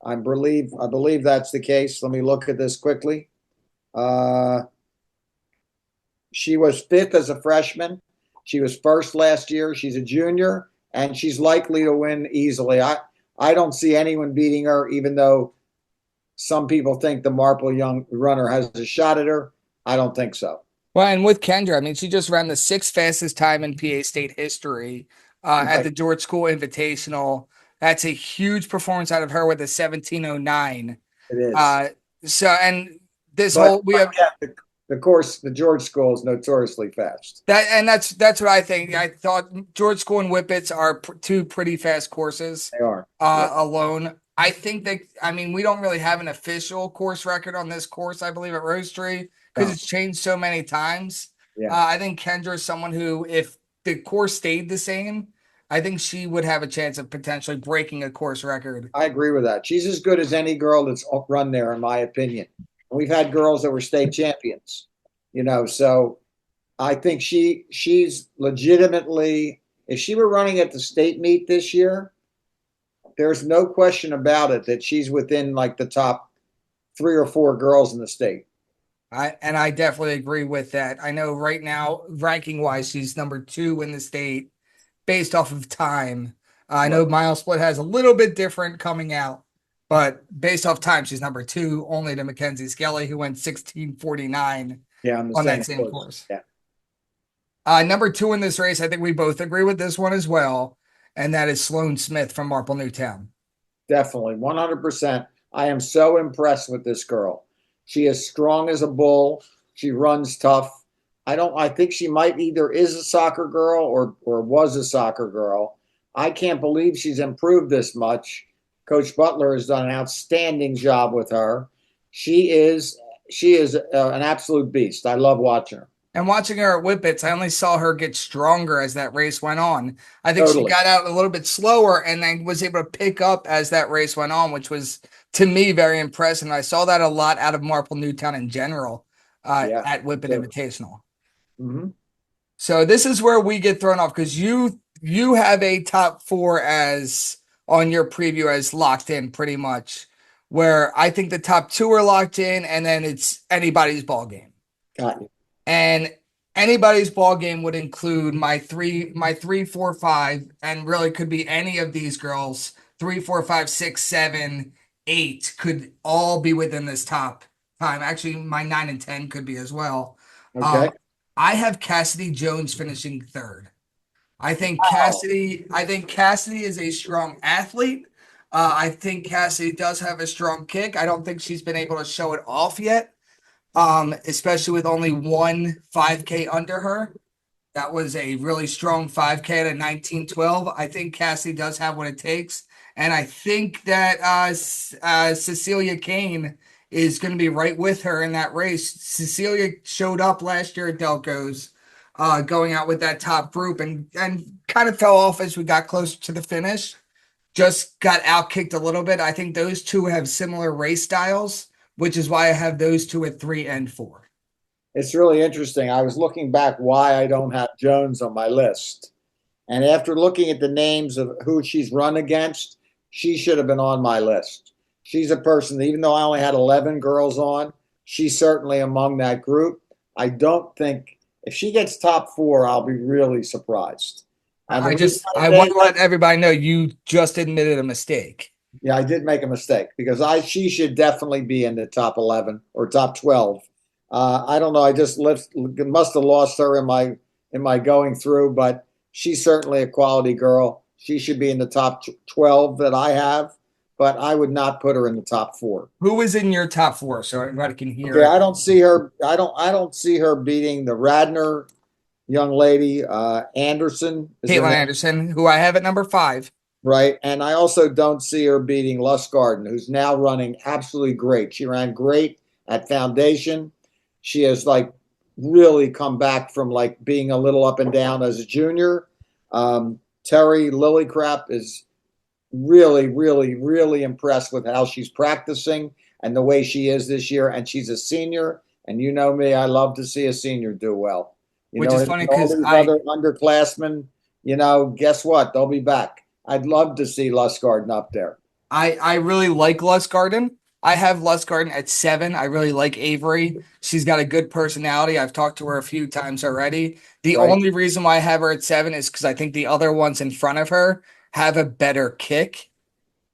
I believe that's the case. Let me look at this quickly. She was 5th as a freshman. She was 1st last year. She's a junior, and she's likely to win easily. I don't see anyone beating her, even though some people think the Marple Young runner has a shot at her. I don't think so. Well, and with Kendra, I mean, she just ran the 6th fastest time in PA State history at the George School Invitational. That's a huge performance out of her with a 17:09. It is. The course, the George School is notoriously fast. That's what I think. I thought George School and Whippets are 2 pretty fast courses. They are alone. I think that, I mean, we don't really have an official course record on this course, I believe, at Rose Tree because it's changed so many times. Yeah. I think Kendra is someone who, if the course stayed the same, I think she would have a chance of potentially breaking a course record. I agree with that. She's as good as any girl that's run there, in my opinion. We've had girls that were state champions, so I think she's legitimately, if she were running at the state meet this year, there's no question about it that she's within like the top 3 or 4 girls in the state. I definitely agree with that. I know right now, ranking wise, she's number 2 in the state based off of time. I know Mile Split has a little bit different coming out, but based off time, she's number 2, only to Mackenzie Skelly, who went 16:49 on that same course. Yeah. Number 2 in this race, I think we both agree with this one as well, and that is Sloan Smith from Marple Newtown. Definitely, 100%. I am so impressed with this girl. She is strong as a bull. She runs tough. I think she might either is a soccer girl or was a soccer girl. I can't believe she's improved this much. Coach Butler has done an outstanding job with her. She is an absolute beast. I love watching her. And watching her at Whippets, I only saw her get stronger as that race went on. I think she got out a little bit slower and then was able to pick up as that race went on, which was, to me, very impressive. And I saw that a lot out of Marple Newtown in general at Whippet Invitational. Mm-hmm. So this is where we get thrown off because you have a top 4 as on your preview as locked in pretty much, where I think the top 2 are locked in and then it's anybody's ball game. Got you. And anybody's ball game would include my 3, 4, 5, and really could be any of these girls. 3, 4, 5, 6, 7, 8 could all be within this top time. Actually, my 9 and 10 could be as well. Okay. I have Cassidy Jones finishing third. Wow. I think Cassidy is a strong athlete. I think Cassidy does have a strong kick. I don't think she's been able to show it off yet. Especially with only one 5K under her. That was a really strong 5K at a 19:12. I think Cassidy does have what it takes. And I think that Cecilia Kane is going to be right with her in that race. Cecilia showed up last year at Delco's, going out with that top group and kind of fell off as we got closer to the finish. Just got outkicked a little bit. I think those two have similar race styles, which is why I have those two at 3 and 4. It's really interesting. I was looking back why I don't have Jones on my list. And after looking at the names of who she's run against, she should have been on my list. She's a person that, even though I only had 11 girls on, she's certainly among that group. I don't think if she gets top 4, I'll be really surprised. And the reason I want to let everybody know you just admitted a mistake. yeah, I did make a mistake because she should definitely be in the top 11 or top 12. I don't know. I just must have lost her in my going through, but she's certainly a quality girl. She should be in the top 12 that I have, but I would not put her in the top 4. Who is in your top 4 so everybody can hear Okay, it? I don't see her. I don't see her beating the Radnor young lady, Anderson. Caitlin Anderson, who I have at number 5. Right. And I also don't see her beating Lustgarden, who's now running absolutely great. She ran great at Foundation. She has really come back from being a little up and down as a junior. Terry Lillycrap is really, really, really impressed with how she's practicing and the way she is this year. And she's a senior. And you know me, I love to see a senior do well. Which is funny because other underclassmen, guess what? They'll be back. I'd love to see Lustgarden up there. I really like Lustgarden. I have Lustgarden at 7. I really like Avery. She's got a good personality. I've talked to her a few times already. The only reason why I have her at 7 is because I think the other ones in front of her have a better kick.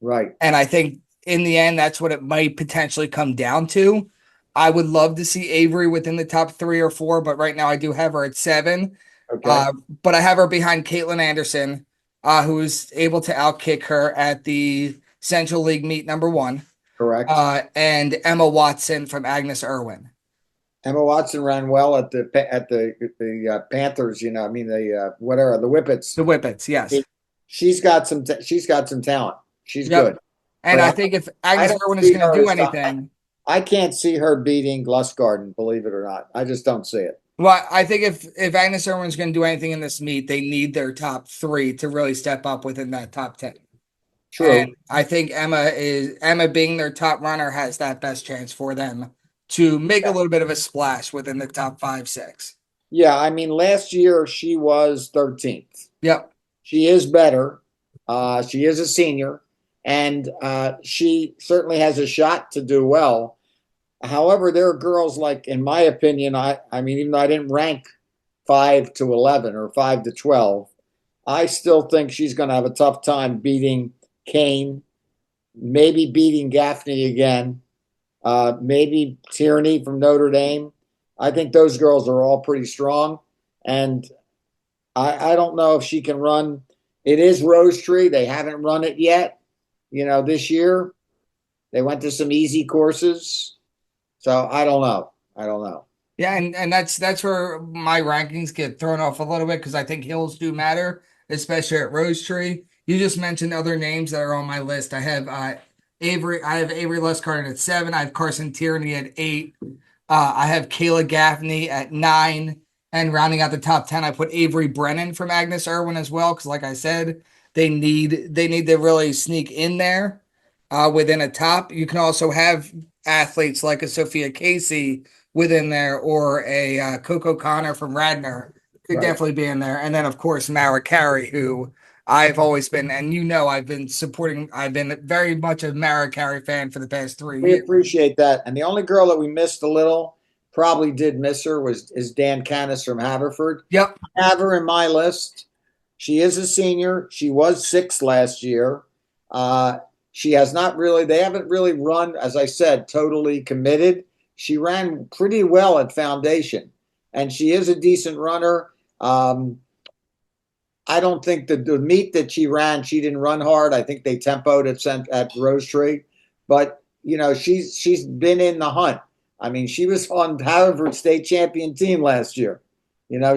Right. And I think in the end, that's what it might potentially come down to. I would love to see Avery within the top 3 or 4, but right now I do have her at 7. Okay. But I have her behind Caitlin Anderson, who was able to outkick her at the Central League meet number 1. Correct. And Emma Watson from Agnes Irwin. Emma Watson ran well at the Panthers. The Whippets. The Whippets, yes. She's got some talent. She's good. And I think if Agnes Irwin is going to do anything, I can't see her beating Lustgarden, believe it or not. I just don't see it. Well, I think if Agnes Irwin is going to do anything in this meet, they need their top 3 to really step up within that top 10. True. And I think Emma being their top runner has that best chance for them to make a little bit of a splash within the top 5, 6. Yeah, last year she was 13th. Yep. She is better. She is a senior, and she certainly has a shot to do well. However, there are girls in my opinion, even though I didn't rank 5 to 11 or 5 to 12, I still think she's going to have a tough time beating Kane, maybe beating Gaffney again, maybe Tierney from Notre Dame. I think those girls are all pretty strong, and I don't know if she can run. It is Rose Tree. They haven't run it yet, this year. They went to some easy courses. So I don't know. Yeah, and that's where my rankings get thrown off a little bit because I think hills do matter, especially at Rose Tree. You just mentioned other names that are on my list. I have Avery Lustgarden at 7. I have Carson Tierney at 8. I have Kayla Gaffney at 9. And rounding out the top 10, I put Avery Brennan from Agnes Irwin as well, because like I said, they need to really sneak in there within a top. You can also have athletes like a Sophia Casey within there, or a Coco Connor from Radnor could definitely be in there. And then, of course, Mara Carey, who I've always been, and I've been supporting. I've been very much a Mara Carey fan for the past 3 years. We appreciate that. And the only girl that we missed a little, probably did miss her, is Dan Canis from Haverford. Yep. I have her in my list. She is a senior. She was 6th last year. She has not really, they haven't really run, as I said, totally committed. she ran pretty well at foundation, and she is a decent runner. I don't think the meet that she ran, she didn't run hard. I think they tempoed at Rose Tree, but she's been in the hunt. I mean, she was on Harvard state champion team last year.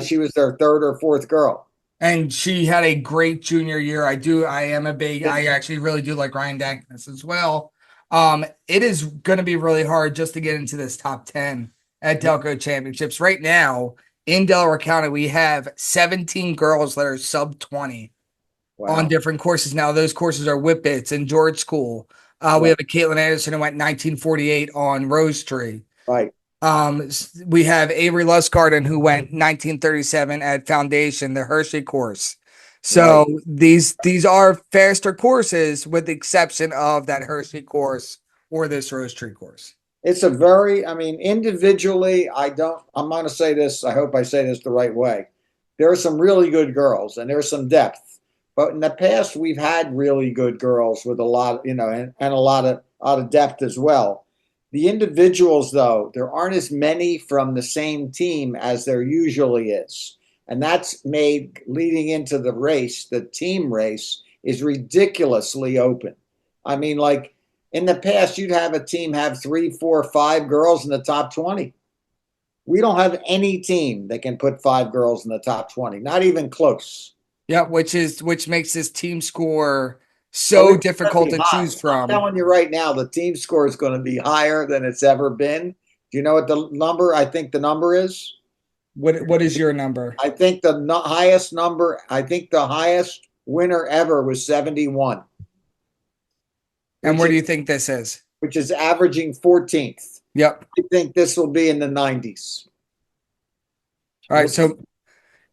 She was their third or fourth girl. And she had a great junior year. I actually really do like Ryan Dankness as well. It is going to be really hard just to get into this top 10 at DELCO Championships. Right now in Delaware County, we have 17 girls that are sub 20 on different courses. Now, those courses are Whippets and George School. We have a Caitlin Anderson who went 1948 on Rose Tree. Right. We have Avery Lustgarden who went 1937 at Foundation, the Hershey course. So these are faster courses with the exception of that Hershey course or this Rose Tree course. It's individually, I'm going to say this, I hope I say this the right way. There are some really good girls and there's some depth. But in the past, we've had really good girls with a lot, and a lot of depth as well. The individuals, though, there aren't as many from the same team as there usually is. And that's made leading into the race, the team race, is ridiculously open. I mean, like in the past, you'd have a team have 3, 4, 5 girls in the top 20. We don't have any team that can put 5 girls in the top 20, not even close. Yeah, which makes this team score so difficult to choose from. I'm telling you right now, the team score is going to be higher than it's ever been. Do you know what the number? I think the number is. What is your number? I think the highest number. I think the highest winner ever was 71. And where do you think this is? Which is averaging 14th. Yep. I think this will be in the 90s. All right, so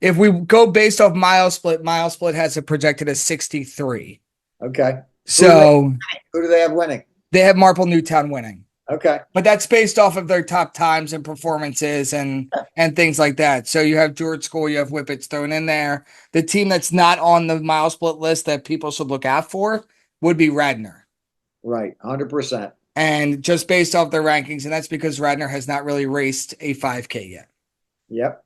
if we go based off mile split has it projected as 63. Okay. So who do they have winning? They have Marple Newtown winning. Okay. But that's based off of their top times and performances and things like that. So you have George School, you have Whippets thrown in there. The team that's not on the mile split list that people should look out for would be Radnor. Right, 100%. And just based off their rankings, and that's because Radnor has not really raced a 5K yet. Yep.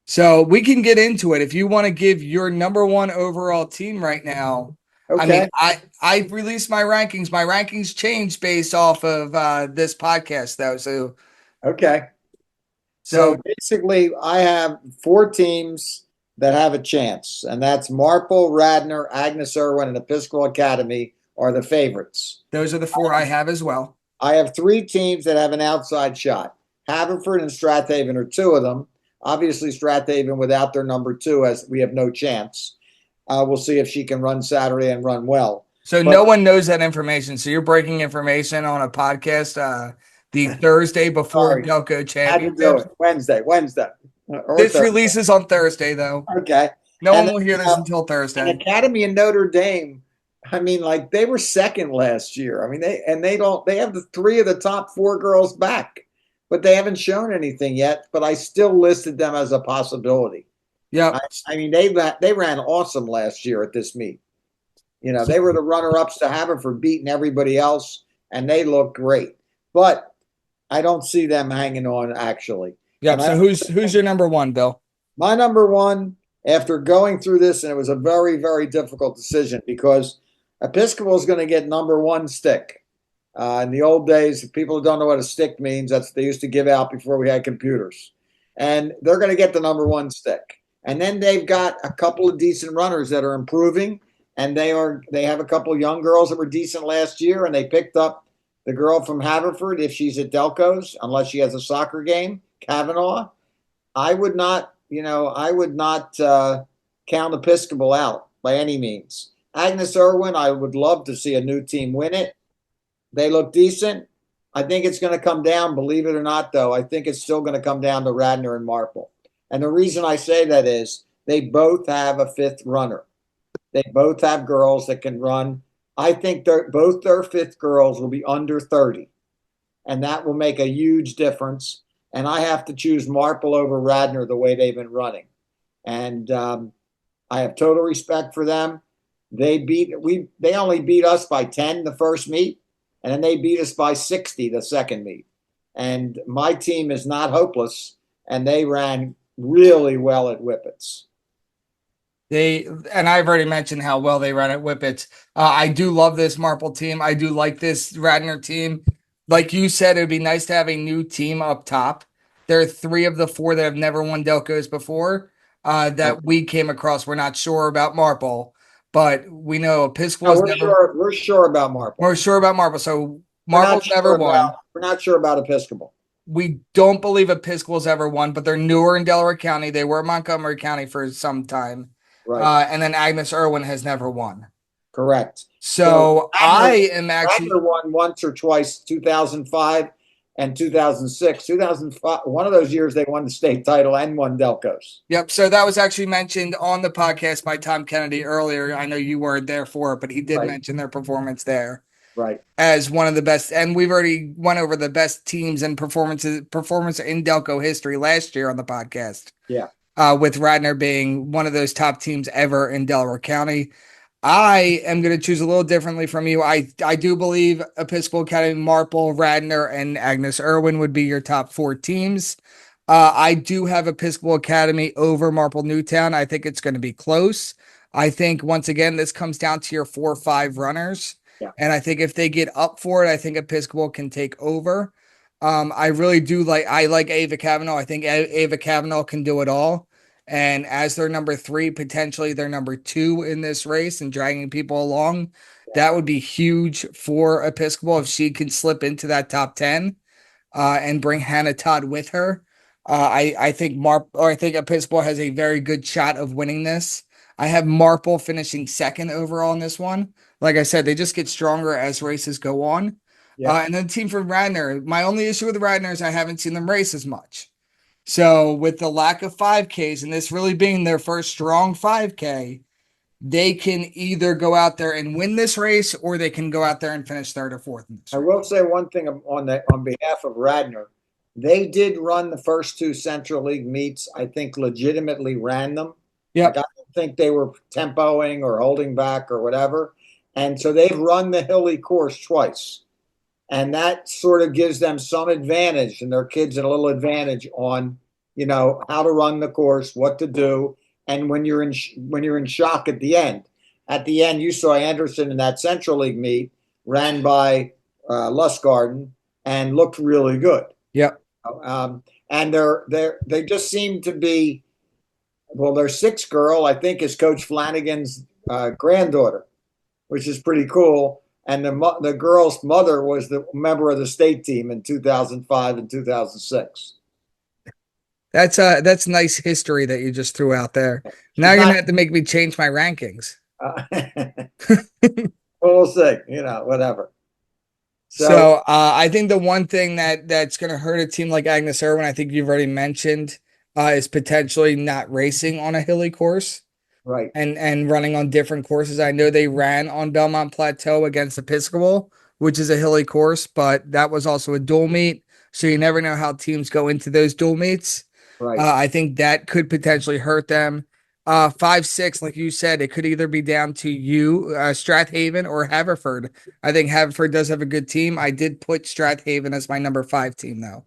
So we can get into it. If you want to give your number one overall team right now, okay. I mean, I released my rankings. My rankings changed based off of this podcast, though. So okay. So basically, I have 4 teams that have a chance, and that's Marple, Radnor, Agnes Irwin, and Episcopal Academy are the favorites. Those are the 4 I have as well. I have 3 teams that have an outside shot. Haverford and Strathaven are 2 of them. Obviously, Strathaven without their number 2, as we have no chance. We'll see if she can run Saturday and run well. So no one knows that information. So you're breaking information on a podcast the Thursday before DELCO Championship. Wednesday. This Thursday. Releases on Thursday, though. Okay. No one will hear this until Thursday. And Academy and Notre Dame, I mean, like they were second last year. I mean, they have the 3 of the top 4 girls back, but they haven't shown anything yet. But I still listed them as a possibility. Yeah. I mean, they ran awesome last year at this meet. They were the runner-ups to Haverford, beating everybody else, and they looked great. But I don't see them hanging on, actually. Yeah. So who's your number 1, Bill? My number 1, after going through this, and it was a very, very difficult decision because Episcopal is going to get number 1 stick. In the old days, people don't know what a stick means. That's what they used to give out before we had computers. And they're going to get the number 1 stick. And then they've got a couple of decent runners that are improving, and they have a couple of young girls that were decent last year, and they picked up the girl from Haverford if she's at Delco's, unless she has a soccer game, Kavanaugh. I would not count Episcopal out by any means. Agnes Irwin, I would love to see a new team win it. They look decent. I think it's going to come down, believe it or not, though. I think it's still going to come down to Radnor and Marple. And the reason I say that is they both have a 5th runner. They both have girls that can run. I think both their 5th girls will be under 30. And that will make a huge difference. And I have to choose Marple over Radnor the way they've been running. And I have total respect for them. They only beat us by 10 the first meet, and then they beat us by 60 the second meet. And my team is not hopeless, and they ran really well at Whippets. And I've already mentioned how well they run at Whippets. I do love this Marple team. I do like this Radnor team. Like you said, it'd be nice to have a new team up top. There are 3 of the 4 that have never won Delcos before that we came across. We're not sure about Marple, but we know Episcopal No, has never. we're sure about Marple. We're sure about Marple. So We're not Marple's never sure won. we're not sure about Episcopal. We don't believe Episcopal's ever won, but they're newer in Delaware County. They were Montgomery County for some time. Right. And then Agnes Irwin has never won. Correct. So I am Radnor actually won once or twice, 2005 and 2006. 2005, one of those years they won the state title and won Delcos. Yep. So that was actually mentioned on the podcast by Tom Kennedy earlier. I know you weren't there for it, but he did mention their performance there. Right. As one of the best. And we've already went over the best teams and performance in Delco history last year on the podcast. Yeah. With Radnor being one of those top teams ever in Delaware County. I am going to choose a little differently from you. I do believe Episcopal Academy, Marple, Radnor, and Agnes Irwin would be your top 4 teams. I do have Episcopal Academy over Marple Newtown. I think it's going to be close. I think, once again, this comes down to your 4 or 5 runners. Yeah. And I think if they get up for it, I think Episcopal can take over. I really do I like Ava Cavanaugh. I think Ava Cavanaugh can do it all. And as their number 3, potentially their number 2 in this race and dragging people along, that would be huge for Episcopal if she can slip into that top 10 and bring Hannah Todd with her. I think Episcopal has a very good shot of winning this. I have Marple finishing 2nd overall in this one. Like I said, they just get stronger as races go on. Yeah. And then the team from Radnor. My only issue with Radnor is I haven't seen them race as much. So with the lack of 5Ks and this really being their first strong 5K, they can either go out there and win this race or they can go out there and finish 3rd or 4th in this race. I will say one thing on behalf of Radnor. They did run the first 2 Central League meets. I think legitimately ran them. Yeah. Like, I don't think they were tempoing or holding back or whatever. And so they've run the hilly course twice. And that sort of gives them some advantage, and their kids a little advantage on, how to run the course, what to do, and when you're in shock at the end. At the end, you saw Anderson in that Central League meet, ran by Lustgarden, and looked really good. Yep. And they just seem to be. Well, their 6th girl, I think, is Coach Flanagan's granddaughter, which is pretty cool. And the girl's mother was the member of the state team in 2005 and 2006. That's nice history that you just threw out there. Now you're gonna have to make me change my rankings. Well, we'll see. Whatever. So I think the one thing that's going to hurt a team like Agnes Irwin, I think you've already mentioned, is potentially not racing on a hilly course. Right. And running on different courses. I know they ran on Belmont Plateau against Episcopal, which is a hilly course, but that was also a dual meet. So you never know how teams go into those dual meets. Right. I think that could potentially hurt them. 5-6, like you said, it could either be down to you, Strathaven, or Haverford. I think Haverford does have a good team. I did put Strathaven as my number 5 team, though.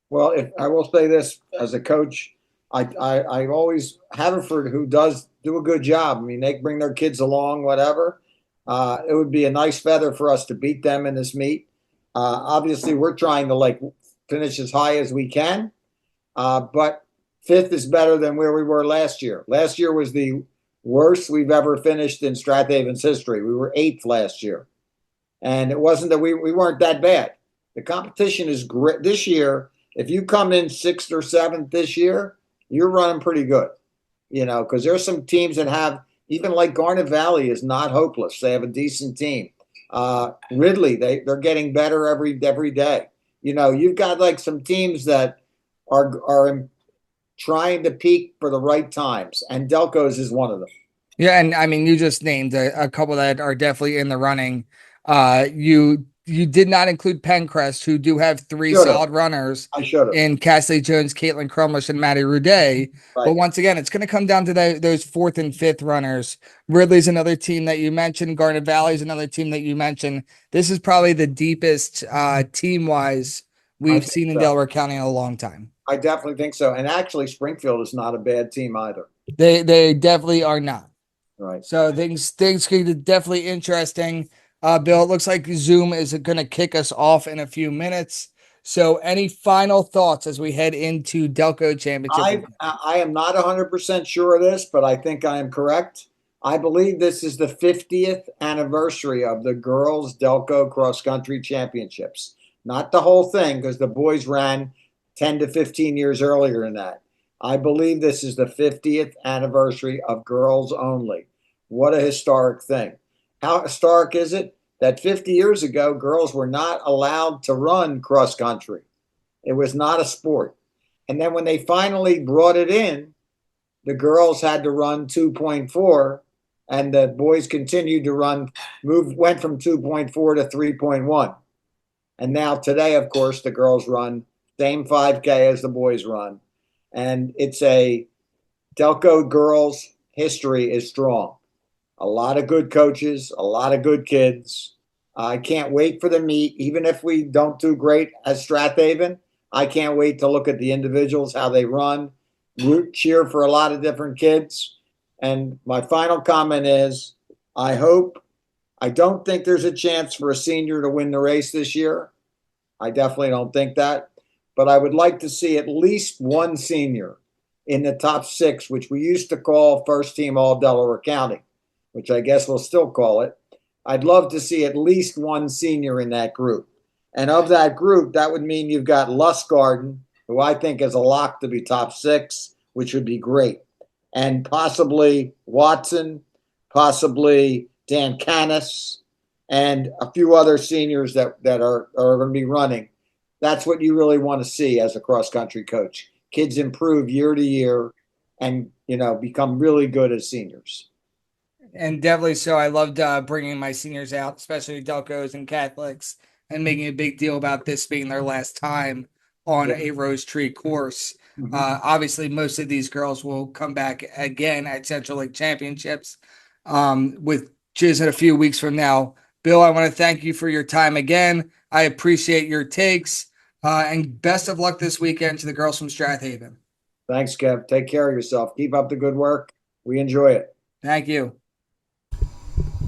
Well, if I will say this as a coach, I always Haverford, who does do a good job. I mean, they bring their kids along, whatever. It would be a nice feather for us to beat them in this meet. Obviously, we're trying to finish as high as we can, but 5th is better than where we were last year. Last year was the worst we've ever finished in Strathaven's history. We were 8th last year, and it wasn't that we weren't that bad. The competition is great this year. If you come in 6th or 7th this year, you're running pretty good, because there's some teams that have, even like Garnet Valley is not hopeless. They have a decent team. Ridley, they're getting better every day. You've got some teams that are trying to peak for the right times, and Delco's is one of them. Yeah, and I mean, you just named a couple that are definitely in the running. You did not include Pencrest, who do have 3 solid runners in Cassie Jones, Caitlin Crumlish, and Maddie Roudet. Right. But once again, it's going to come down to those 4th and 5th runners. Ridley's another team that you mentioned. Garnet Valley's another team that you mentioned. This is probably the deepest team-wise we've think seen in so. Delaware County in a long time. I definitely think so. And actually, Springfield is not a bad team either. They definitely are not. Right. So things get definitely interesting. Bill, it looks like Zoom is going to kick us off in a few minutes. So any final thoughts as we head into DELCO Championship? I am not 100% sure of this, but I think I am correct. I believe this is the 50th anniversary of the Girls DELCO Cross Country Championships. Not the whole thing, because the boys ran 10 to 15 years earlier than that. I believe this is the 50th anniversary of girls only. What a historic thing. How historic is it that 50 years ago, girls were not allowed to run cross country? It was not a sport. And then when they finally brought it in, the girls had to run 2.4, and the boys continued to went from 2.4 to 3.1. And now today, of course, the girls run same 5K as the boys run. And it's DELCO girls history is strong. A lot of good coaches, a lot of good kids. I can't wait for the meet. Even if we don't do great at Strathaven, I can't wait to look at the individuals, how they run, cheer for a lot of different kids. And my final comment is, I don't think there's a chance for a senior to win the race this year. I definitely don't think that. But I would like to see at least one senior in the top 6, which we used to call first team all Delaware County, which I guess we'll still call it. I'd love to see at least one senior in that group. And of that group, that would mean you've got Lustgarden, who I think is a lock to be top 6, which would be great. And possibly Watson, possibly Dan Canis, and a few other seniors that are going to be running. That's what you really want to see as a cross-country coach. Kids improve year to year and, become really good as seniors. And definitely so. I loved bringing my seniors out, especially Delcos and Catholics, and making a big deal about this being their last time on a Rose Tree course. Mm-hmm. Obviously, most of these girls will come back again at Central League Championships, which is in a few weeks from now. Bill, I want to thank you for your time again. I appreciate your takes, and best of luck this weekend to the girls from Strathaven. Thanks, Kev. Take care of yourself. Keep up the good work. We enjoy it. Thank you.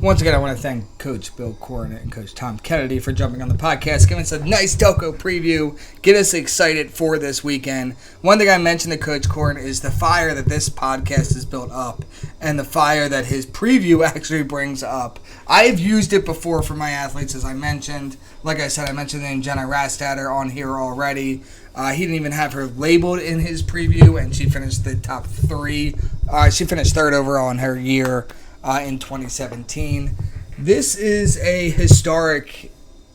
Once again, I want to thank Coach Bill Coren and Coach Tom Kennedy for jumping on the podcast, giving us a nice DELCO preview, get us excited for this weekend. One thing I mentioned to Coach Coren is the fire that this podcast has built up and the fire that his preview actually brings up. I've used it before for my athletes, as I mentioned. Like I said, I mentioned the name Jenna Rastatter on here already. He didn't even have her labeled in his preview, and she finished the top 3. She finished 3rd overall in her year. In 2017. This is a historic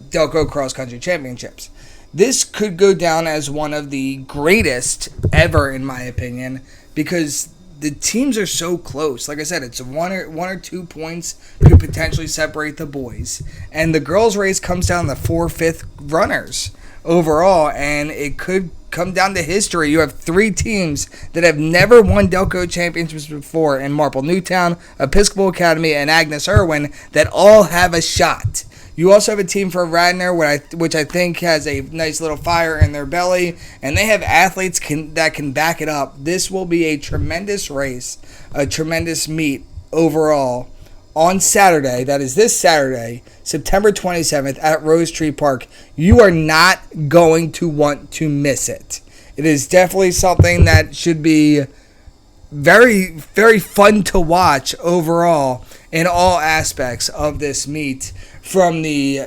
DELCO Cross Country Championships. This could go down as one of the greatest ever, in my opinion, because the teams are so close. Like I said, it's one or 2 points could potentially separate the boys. And the girls' race comes down to 4/5 runners overall, and it could come down to history. You have 3 teams that have never won DELCO championships before in Marple Newtown, Episcopal Academy, and Agnes Irwin that all have a shot. You also have a team for Radnor, which I think has a nice little fire in their belly, and they have athletes that can back it up. This will be a tremendous race, a tremendous meet overall on Saturday. That is this Saturday, September 27th at Rose Tree Park. You are not going to want to miss it. It is definitely something that should be very, very fun to watch overall in all aspects of this meet, from the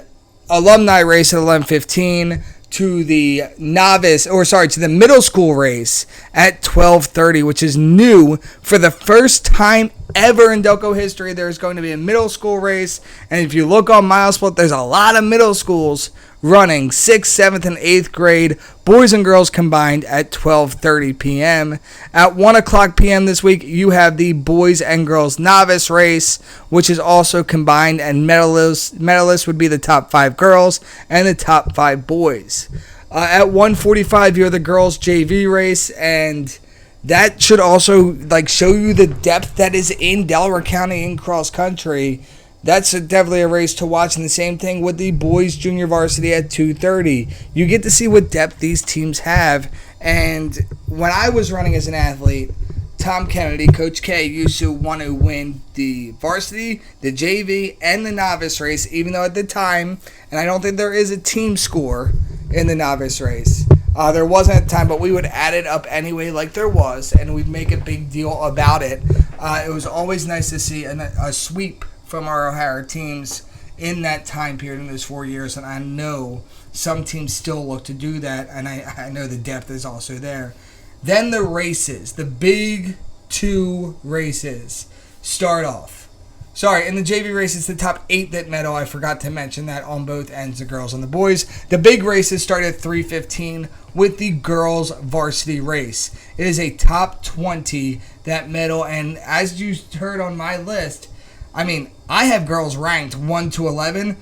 alumni race at 11:15 to the to the middle school race at 12:30, which is new for the first time ever in DELCO history. There's going to be a middle school race, and if you look on MileSplit, there's a lot of middle schools running 6th, 7th, and 8th grade, boys and girls combined, at 12:30 p.m. At 1 o'clock p.m. this week, you have the Boys and Girls Novice race, which is also combined, and medalists would be the top 5 girls and the top 5 boys. At 1:45, you have the Girls JV race, and that should also show you the depth that is in Delaware County in cross country. That's definitely a race to watch. And the same thing with the Boys Junior Varsity at 2:30. You get to see what depth these teams have. And when I was running as an athlete, Tom Kennedy, Coach K, used to want to win the varsity, the JV, and the novice race, even though at the time, and I don't think there is a team score in the novice race. There wasn't at the time, but we would add it up anyway like there was, and we'd make a big deal about it. It was always nice to see a sweep from our O'Hara teams in that time period in those 4 years, and I know some teams still look to do that, and I know the depth is also there. Then the races, the big 2 races start off. Sorry, in the JV races, the top 8 that medal, I forgot to mention that on both ends, the girls and the boys. The big races start at 3:15 with the Girls Varsity race. It is a top 20 that medal, and as you heard on my list, I mean, I have girls ranked 1 to 11.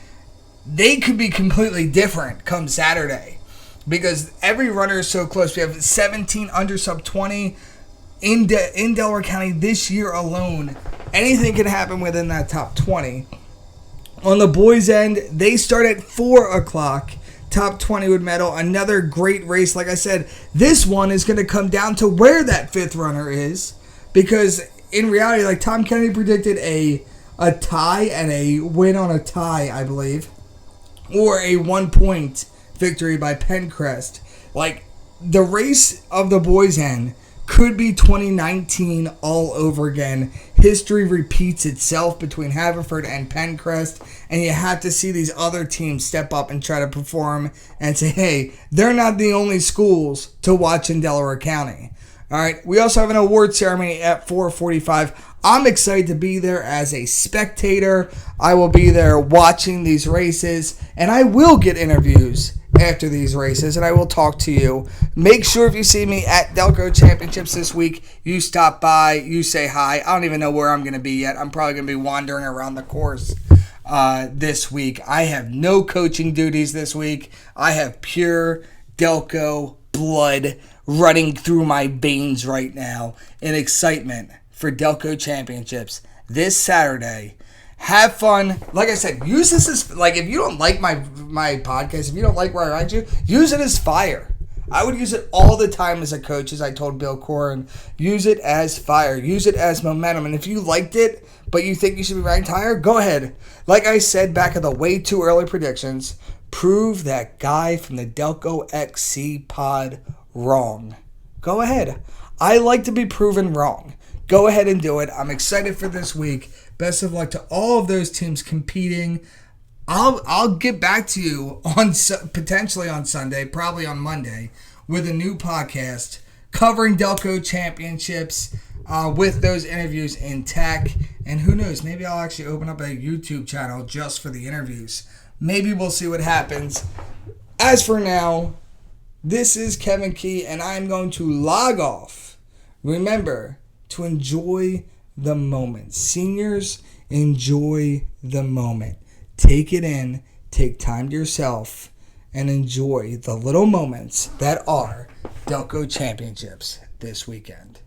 They could be completely different come Saturday because every runner is so close. We have 17 under sub 20 in Delaware County this year alone. Anything can happen within that top 20. On the boys' end, they start at 4 o'clock. Top 20 would medal. Another great race. Like I said, this one is going to come down to where that 5th runner is. Because in reality, like Tom Kennedy predicted a tie and a win on a tie, I believe. Or a 1-point victory by Pencrest. Like, the race of the boys' end could be 2019 all over again. History repeats itself between Haverford and Pencrest, and you have to see these other teams step up and try to perform and say, hey, they're not the only schools to watch in Delaware County. All right, we also have an award ceremony at 4:45. I'm excited to be there as a spectator. I will be there watching these races, and I will get interviews after these races, and I will talk to you. Make sure if you see me at DELCO Championships this week, you stop by, you say hi. I don't even know where I'm going to be yet. I'm probably going to be wandering around the course this week. I have no coaching duties this week. I have pure DELCO blood running through my veins right now in excitement for DELCO Championships this Saturday. Have fun. Like I said, use this as, like, if you don't like my podcast, if you don't like where I write you, use it as fire. I would use it all the time as a coach, as I told Bill Coren. Use it as fire. Use it as momentum. And if you liked it, but you think you should be ranked higher, go ahead. Like I said back in the way too early predictions, prove that guy from the DELCO XC pod wrong. Go ahead. I like to be proven wrong. Go ahead and do it. I'm excited for this week. Best of luck to all of those teams competing. I'll get back to you on potentially on Sunday, probably on Monday, with a new podcast covering DELCO Championships with those interviews intact. And who knows, maybe I'll actually open up a YouTube channel just for the interviews. Maybe we'll see what happens. As for now, this is Kevin Key, and I'm going to log off. Remember to enjoy the moment. Seniors, enjoy the moment. Take it in, take time to yourself, and enjoy the little moments that are DELCO Championships this weekend.